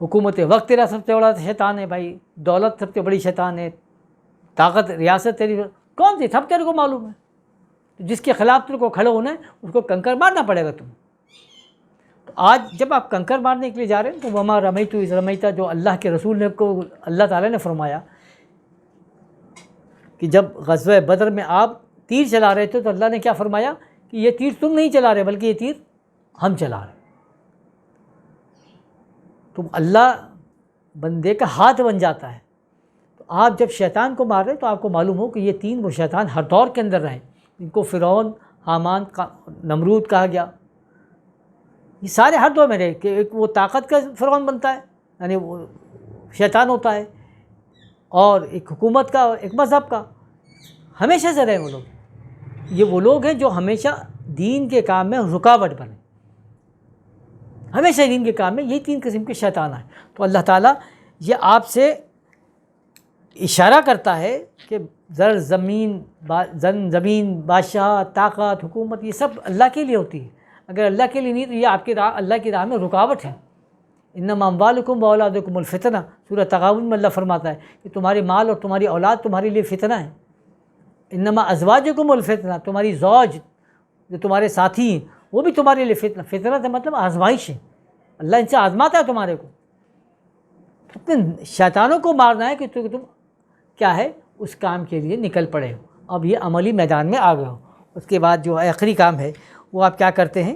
حکومت وقت تیرا سب سے بڑا شیطان ہے بھائی، دولت سب سے بڑی شیطان ہے، طاقت ریاست تیری کون سی، سب تیرے کو معلوم ہے۔ جس کے خلاف تیرے کو کھڑے ہونا ہے اس کو کنکر مارنا پڑے گا تم۔ تو آج جب آپ کنکر مارنے کے لیے جا رہے ہیں تو وما رمیت اذ رمیت، جو اللہ کے رسول نے کو اللہ تعالیٰ نے فرمایا کہ جب غزوہ بدر میں آپ تیر چلا رہے تھے تو اللہ نے کیا فرمایا کہ یہ تیر تم نہیں چلا رہے بلکہ یہ تیر ہم چلا رہے ہیں۔ تو اللہ بندے کا ہاتھ بن جاتا ہے۔ تو آپ جب شیطان کو مار رہے تو آپ کو معلوم ہو کہ یہ 3 وہ شیطان ہر دور کے اندر رہے، ان کو فرعون، حامان، نمرود کہا گیا، یہ سارے ہر دور میں رہے کہ ایک وہ طاقت کا فرعون بنتا ہے، یعنی وہ شیطان ہوتا ہے، اور ایک حکومت کا، ایک مذہب کا، ہمیشہ سے رہے وہ لوگ۔ یہ وہ لوگ ہیں جو ہمیشہ دین کے کام میں رکاوٹ بنے، ہمیشہ دین کے کام میں یہی 3 قسم کے شیطان ہیں۔ تو اللہ تعالیٰ یہ آپ سے اشارہ کرتا ہے کہ زمین، بادشاہ، طاقت، حکومت، یہ سب اللہ کے لیے ہوتی ہے۔ اگر اللہ کے لیے نہیں تو یہ آپ کی راہ، اللہ کی راہ میں رکاوٹ ہے۔ انما اموالکم واولادکم الفتنہ، سورہ تغابن میں اللہ فرماتا ہے کہ تمہاری مال اور تمہاری اولاد تمہارے لیے فتنہ ہے۔ انما ازواجکم الفتنہ، تمہاری زوج جو تمہارے ساتھی ہیں وہ بھی تمہارے لیے فتنہ۔ فتنہ سے مطلب آزمائش ہے، اللہ ان سے آزماتا ہے تمہارے کو۔ اپنے شیطانوں کو مارنا ہے کہ تم کیا ہے اس کام کے لیے نکل پڑے ہو، اب یہ عملی میدان میں آ گئے ہو۔ اس کے بعد جو آخری کام ہے وہ آپ کیا کرتے ہیں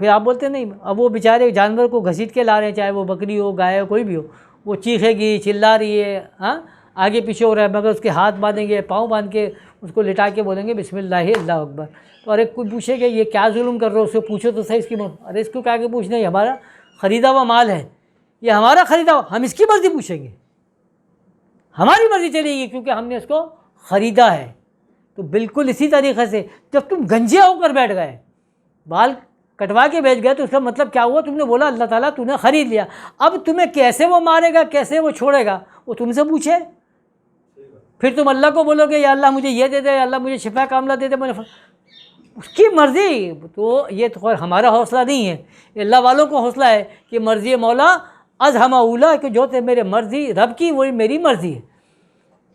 پھر آپ بولتے نہیں. اب وہ بیچارے جانور کو گھسیٹ کے لا رہے ہیں, چاہے وہ بکری ہو, گائے ہو, کوئی بھی ہو, وہ چیخے گی, چلا رہی ہے, ہاں آگے پیچھے ہو رہا ہے, مگر اس کے ہاتھ باندھیں گے, پاؤں باندھ کے اس کو لٹا کے بولیں گے بسم اللہ اللہ اکبر. تو ارے کوئی پوچھے کہ یہ کیا ظلم کر رہے ہو, اس سے پوچھو تو صحیح اس کی ارے اس کو کیا کہ پوچھنا, یہ ہمارا خریدا ہوا مال ہے, یہ ہمارا خریدا ہوا, ہم اس کی مرضی پوچھیں گے, ہماری مرضی چلے گی کیونکہ ہم نے اس کو خریدا ہے. تو بالکل اسی طریقے سے جب تم گنجے ہو کر بیٹھ گئے, بال کٹوا کے بیچ گئے, تو اس کا مطلب کیا ہوا, تم نے بولا اللہ تعالیٰ تو نے خرید لیا. اب تمہیں کیسے وہ مارے گا, کیسے وہ چھوڑے گا, وہ تم سے پوچھے. پھر تم اللہ کو بولو گے یا اللہ مجھے یہ دے دے, یا اللہ مجھے شفا کاملہ دے دے, اس کی مرضی. تو یہ تو خیر ہمارا حوصلہ نہیں ہے, یہ اللہ والوں کو حوصلہ ہے کہ مرضی مولا از ہمہ اولا, کہ جو تھے میرے مرضی رب کی وہی میری مرضی ہے.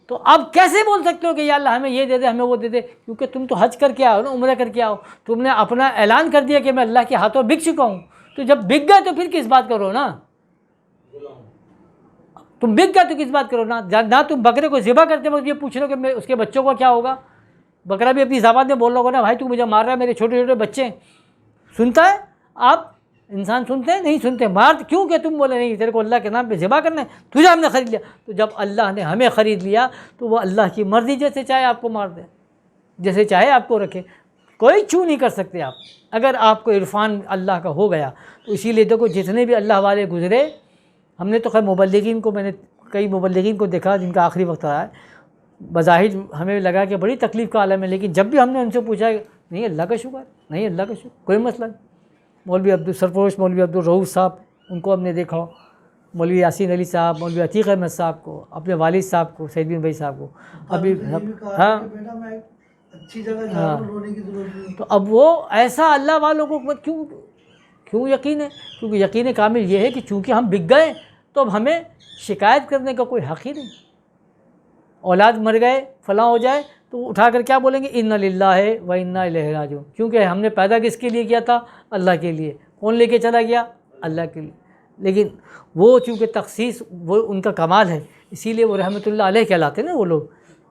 تو اب کیسے بول سکتے ہو کہ یا اللہ ہمیں یہ دے دے, ہمیں وہ دے دے, کیونکہ تم تو حج کر کے آؤ نا, عمرہ کر کے آؤ, تم نے اپنا اعلان کر دیا کہ میں اللہ کے ہاتھوں بک چکا ہوں. تو جب بک گئے تو پھر کس بات کرو نا, تم بک گئے تو کس بات کرو نا. نہ تم بکرے کو ذبح کرتے وقت یہ پوچھ رہے ہو کہ اس کے بچوں کا کیا ہوگا. بکرا بھی اپنی زبان میں بول رہا ہوگا نا, بھائی تو مجھے مار رہا ہے, میرے چھوٹے چھوٹے بچے ہیں. سنتا ہے آپ انسان سنتے ہیں نہیں سنتے, مار کیوں کہ تم بولے نہیں تیرے کو اللہ کے نام پہ ذبح کرنا ہے, تجھے ہم نے خرید لیا. تو جب اللہ نے ہمیں خرید لیا تو وہ اللہ کی مرضی, جیسے چاہے آپ کو مار دے, جیسے چاہے آپ کو رکھے, کوئی چھو نہیں کر سکتے آپ. اگر آپ کو عرفان اللہ کا ہو گیا تو اسی لیے دیکھو جتنے بھی اللہ والے گزرے, ہم نے تو خیر مبلغین کو, میں نے کئی مبلغین کو دیکھا جن کا آخری وقت آیا ہے, بظاہر ہمیں لگا کہ بڑی تکلیف کا عالم ہے, لیکن جب بھی ہم نے ان سے پوچھا نہیں اللہ کا شکر, نہیں اللہ کا شکر, کوئی مسئلہ نہیں. مولوی سرفروش مولوی عبدالرؤوف صاحب, ان کو ہم نے دیکھا, مولوی یاسین علی صاحب, مولوی عتیق احمد صاحب کو, اپنے والد صاحب کو, سعید بن بھائی صاحب کو, ابھی ہاں اچھی جگہ جا کر رونے کی ضرورت نہیں. تو اب وہ ایسا اللہ والوں کو کیوں یقین ہے, کیونکہ یقین کامل یہ ہے کہ چونکہ ہم بک گئے تو اب ہمیں شکایت کرنے کا کوئی حق ہی نہیں. اولاد مر گئے فلاں ہو جائے تو اٹھا کر کیا بولیں گے, انا للہ و انا الیہ راجعون, کیونکہ ہم نے پیدا کس کے لیے کیا تھا, اللہ کے لیے. کون لے کے چلا گیا, اللہ کے لیے. لیکن وہ چونکہ تخصیص وہ ان کا کمال ہے, اسی لیے وہ رحمۃ اللہ علیہ کہلاتے ہیں نا وہ لوگ.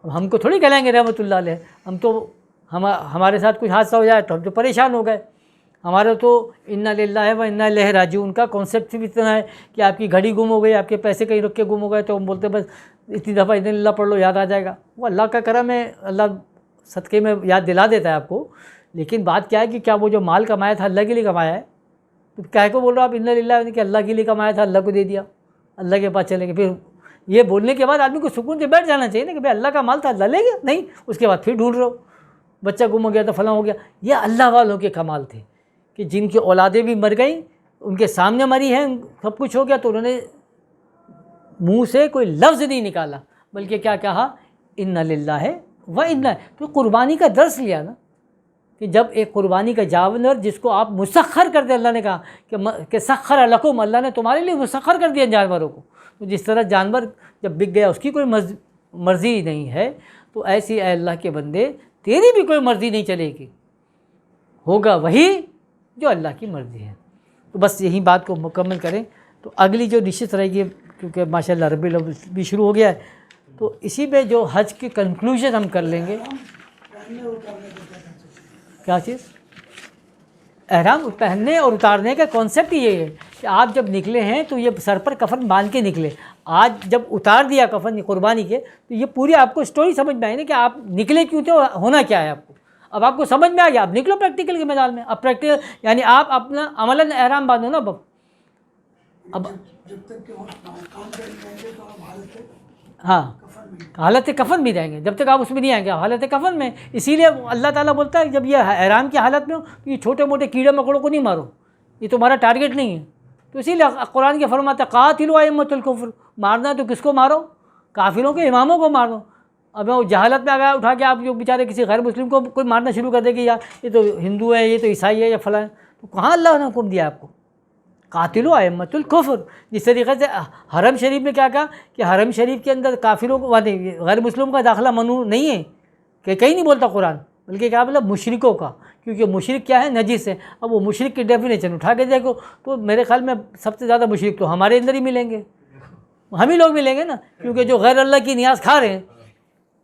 اب ہم کو تھوڑی کہلائیں گے رحمۃ اللہ علیہ, ہم تو ہمارے ساتھ کچھ حادثہ ہو جائے تو ہم تو پریشان ہو گئے. ہمارا تو انا للہ و انا الیہ راجعون کا کانسیپٹ بھی اتنا ہے کہ آپ کی گھڑی گم ہو گئی, آپ کے پیسے کہیں رکھ کے گم ہو گئے, تو ہم بولتے بس اتنی دفعہ انا للہ پڑھ لو یاد آ جائے گا. وہ اللہ کا کرم ہے, اللہ صدقے میں یاد دلا دیتا ہے آپ کو. لیکن بات کیا ہے کہ کیا وہ جو مال کمایا تھا اللہ کے لیے کمایا ہے, تو کہہ کو بول رہا آپ انا للہ, کہ اللہ کے لیے کمایا تھا اللہ کو دے دیا, اللہ کے پاس چلیں گے. پھر یہ بولنے کے بعد آدمی کو سکون سے بیٹھ جانا چاہیے نا کہ بھائی اللہ کا مال تھا اللہ لے گیا, نہیں اس کے بعد پھر ڈھونڈ رہے ہو, بچہ گم ہو گیا تو فلاں ہو گیا. یہ اللہ والوں کے کمال تھے کہ جن کی اولادیں بھی مر گئیں, ان کے سامنے مری ہیں, سب کچھ ہو گیا, تو انہوں نے منہ سے کوئی لفظ نہیں نکالا, بلکہ کیا کہا, انا للہ و انا. تو قربانی کا درس لیا نا, کہ جب ایک قربانی کا جانور جس کو آپ مسخر کر دیں, اللہ نے کہا کہ سخر لکم, اللہ نے تمہارے لیے مسخر کر دیا جانوروں کو. تو جس طرح جانور جب بک گیا اس کی کوئی مرضی نہیں ہے, تو ایسی اے اللہ کے بندے تیری بھی کوئی مرضی نہیں چلے گی, ہوگا وہی جو اللہ کی مرضی ہے. تو بس یہی بات کو مکمل کریں. تو اگلی جو نشست رہے گی, کیونکہ ماشاءاللہ ربیع الاول بھی شروع ہو گیا ہے, تو اسی میں جو حج کی کنکلوژن ہم کر لیں گے. کیا چیز, احرام پہننے اور اتارنے کا کانسیپٹ یہ ہے کہ آپ جب نکلے ہیں تو یہ سر پر کفن باندھ کے نکلے. آج جب اتار دیا کفن قربانی کے, تو یہ پوری آپ کو سٹوری سمجھ میں آئی نا کہ آپ نکلے کیوں تھے اور ہونا کیا ہے آپ کو. اب آپ کو سمجھ میں آ گیا, اب نکلو پریکٹیکل کے میدان میں. اب پریکٹیکل یعنی آپ اپنا عملاً احرام باندھو نا. اب جب تک کہ وہ کام کریں گے تو آپ ہاں حالت کفن بھی رہیں گے, جب تک آپ اس میں نہیں آئیں گے حالت کفن میں. اسی لیے اللہ تعالیٰ بولتا ہے جب یہ احرام کی حالت میں ہو تو یہ چھوٹے موٹے کیڑے مکوڑوں کو نہیں مارو, یہ تمہارا ٹارگیٹ نہیں ہے. تو اسی لیے قرآن کے فرماتا ہے قاتلوا ائمۃ الکفر, مارنا ہے تو کس کو مارو, کافروں کے اماموں کو مارو. اب وہ جہالت میں آ گیا اٹھا کے آپ جو بیچارے کسی غیر مسلم کو کوئی مارنا شروع کر دے کہ یار یہ تو ہندو ہے, یہ تو عیسائی ہے, یا فلاں ہے, تو کہاں اللہ نے حکم دیا آپ کو قاتلوا ائمۃ الکفر. جس طریقے سے حرم شریف میں کیا کہا کہ حرم شریف کے اندر کافروں کو غیر مسلم کا داخلہ ممنوع نہیں ہے, کہ کہیں نہیں بولتا قرآن, بلکہ کیا مطلب مشرکوں کا, کیونکہ مشرک کیا ہے, نجس ہے. اب وہ مشرک کی ڈیفینیشن اٹھا کے دیکھو تو میرے خیال میں سب سے زیادہ مشرک تو ہمارے اندر ہی ملیں گے, ہم ہی لوگ ملیں گے نا, کیونکہ جو غیر اللہ کی نیاز کھا رہے ہیں.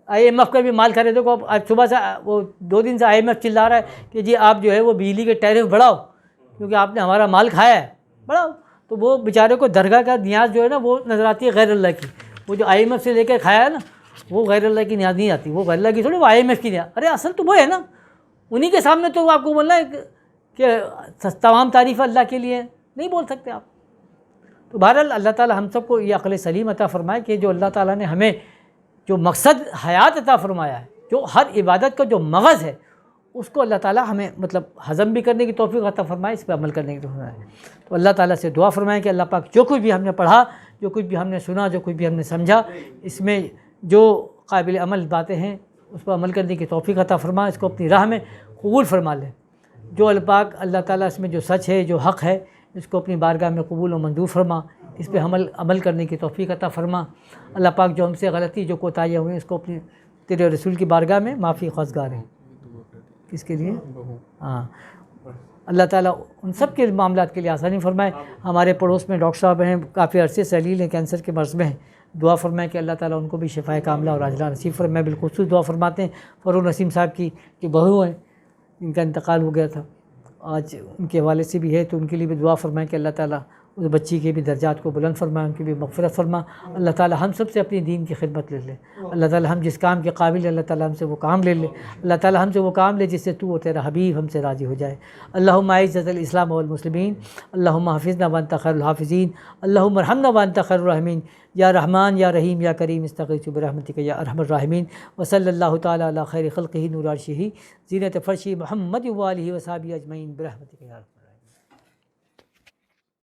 آئی ایم ایف کا بھی مال کھا رہے, دیکھو آج صبح سے وہ 2 دن سے آئی ایم ایف چلا رہا ہے کہ جی آپ جو ہے وہ بجلی کے ٹیرف بڑھاؤ, کیونکہ آپ نے ہمارا مال کھایا ہے بڑا. تو وہ بیچارے کو درگاہ کا نیاز جو ہے نا وہ نظر آتی ہے غیر اللہ کی. وہ جو IMF سے لے کے کھایا ہے نا وہ غیر اللہ کی نیاز نہیں آتی, وہ غیر اللہ کی تھوڑی, وہ IMF کی نیاز. ارے اصل تو وہ ہے نا, انہی کے سامنے تو آپ کو بولنا ہے کہ تمام تعریف اللہ کے لیے, نہیں بول سکتے آپ. تو بہرحال اللہ تعالی ہم سب کو یہ عقل سلیم عطا فرمائے کہ جو اللہ تعالیٰ نے ہمیں جو مقصد حیات عطا فرمایا ہے, جو ہر عبادت کا جو مغز ہے, اس کو اللہ تعالیٰ ہمیں مطلب ہضم بھی کرنے کی توفیق عطا فرمائے, اس پہ عمل کرنے کی توفیق فرمائے. تو اللہ تعالیٰ سے دعا فرمائیں کہ اللہ پاک جو کچھ بھی ہم نے پڑھا, جو کچھ بھی ہم نے سنا, جو کچھ بھی ہم نے سمجھا, اس میں جو قابل عمل باتیں ہیں اس پر عمل کرنے کی توفیق عطا فرما, اس کو اپنی راہ میں قبول فرما لیں. جو اللہ تعالیٰ اس میں جو سچ ہے, جو حق ہے, اس کو اپنی بارگاہ میں قبول و منظور فرما, اس پہ عمل کرنے کی توفیق عطا فرما. اللہ پاک جو ہم سے غلطی, جو کوتاہیاں ہوئی, اس کو اپنی تیرے رسول کی بارگاہ میں معافی خواستگار ہیں. کس کے لیے؟ ہاں, اللہ تعالیٰ ان سب کے معاملات کے لیے آسانی فرمائے. ہمارے پڑوس میں ڈاکٹر صاحب ہیں, کافی عرصے سے علیل ہیں, کینسر کے مرض میں ہیں, دعا فرمائیں کہ اللہ تعالیٰ ان کو بھی شفائے کاملہ اور عاجلہ نصیب فرمائے. بالخصوص دعا فرماتے ہیں فروغ نسیم صاحب کی جو بہو ہیں, ان کا انتقال ہو گیا تھا, آج ان کے حوالے سے بھی ہے, تو ان کے لیے بھی دعا فرمائیں کہ اللہ تعالیٰ اس بچی کے بھی درجات کو بلند فرمائے, ان کی بھی مغفرت فرما. اللہ تعالیٰ ہم سب سے اپنی دین کی خدمت لے لے. اللہ تعالیٰ ہم جس کام کے قابل ہیں, اللہ تعالیٰ ہم سے وہ کام لے لے. اللہ تعالیٰ ہم سے وہ کام لے جس سے تو اور تیرا حبیب ہم سے راضی ہو جائے. اللہم اعز الاسلام والمسلمین, اللہم حافظنا وانت خیر الحافظین, اللہم ارحمنا وانت خیر الراحمین. یا رحمان یا رحیم یا کریم استغیث برحمتک یا ارحم الراحمین. وصلی اللہ تعالیٰ علی خیر خلقہ نور عرشہ زینت فرشہ محمد و آلہ و صحبہ اجمعین برحمتک یا رحمن.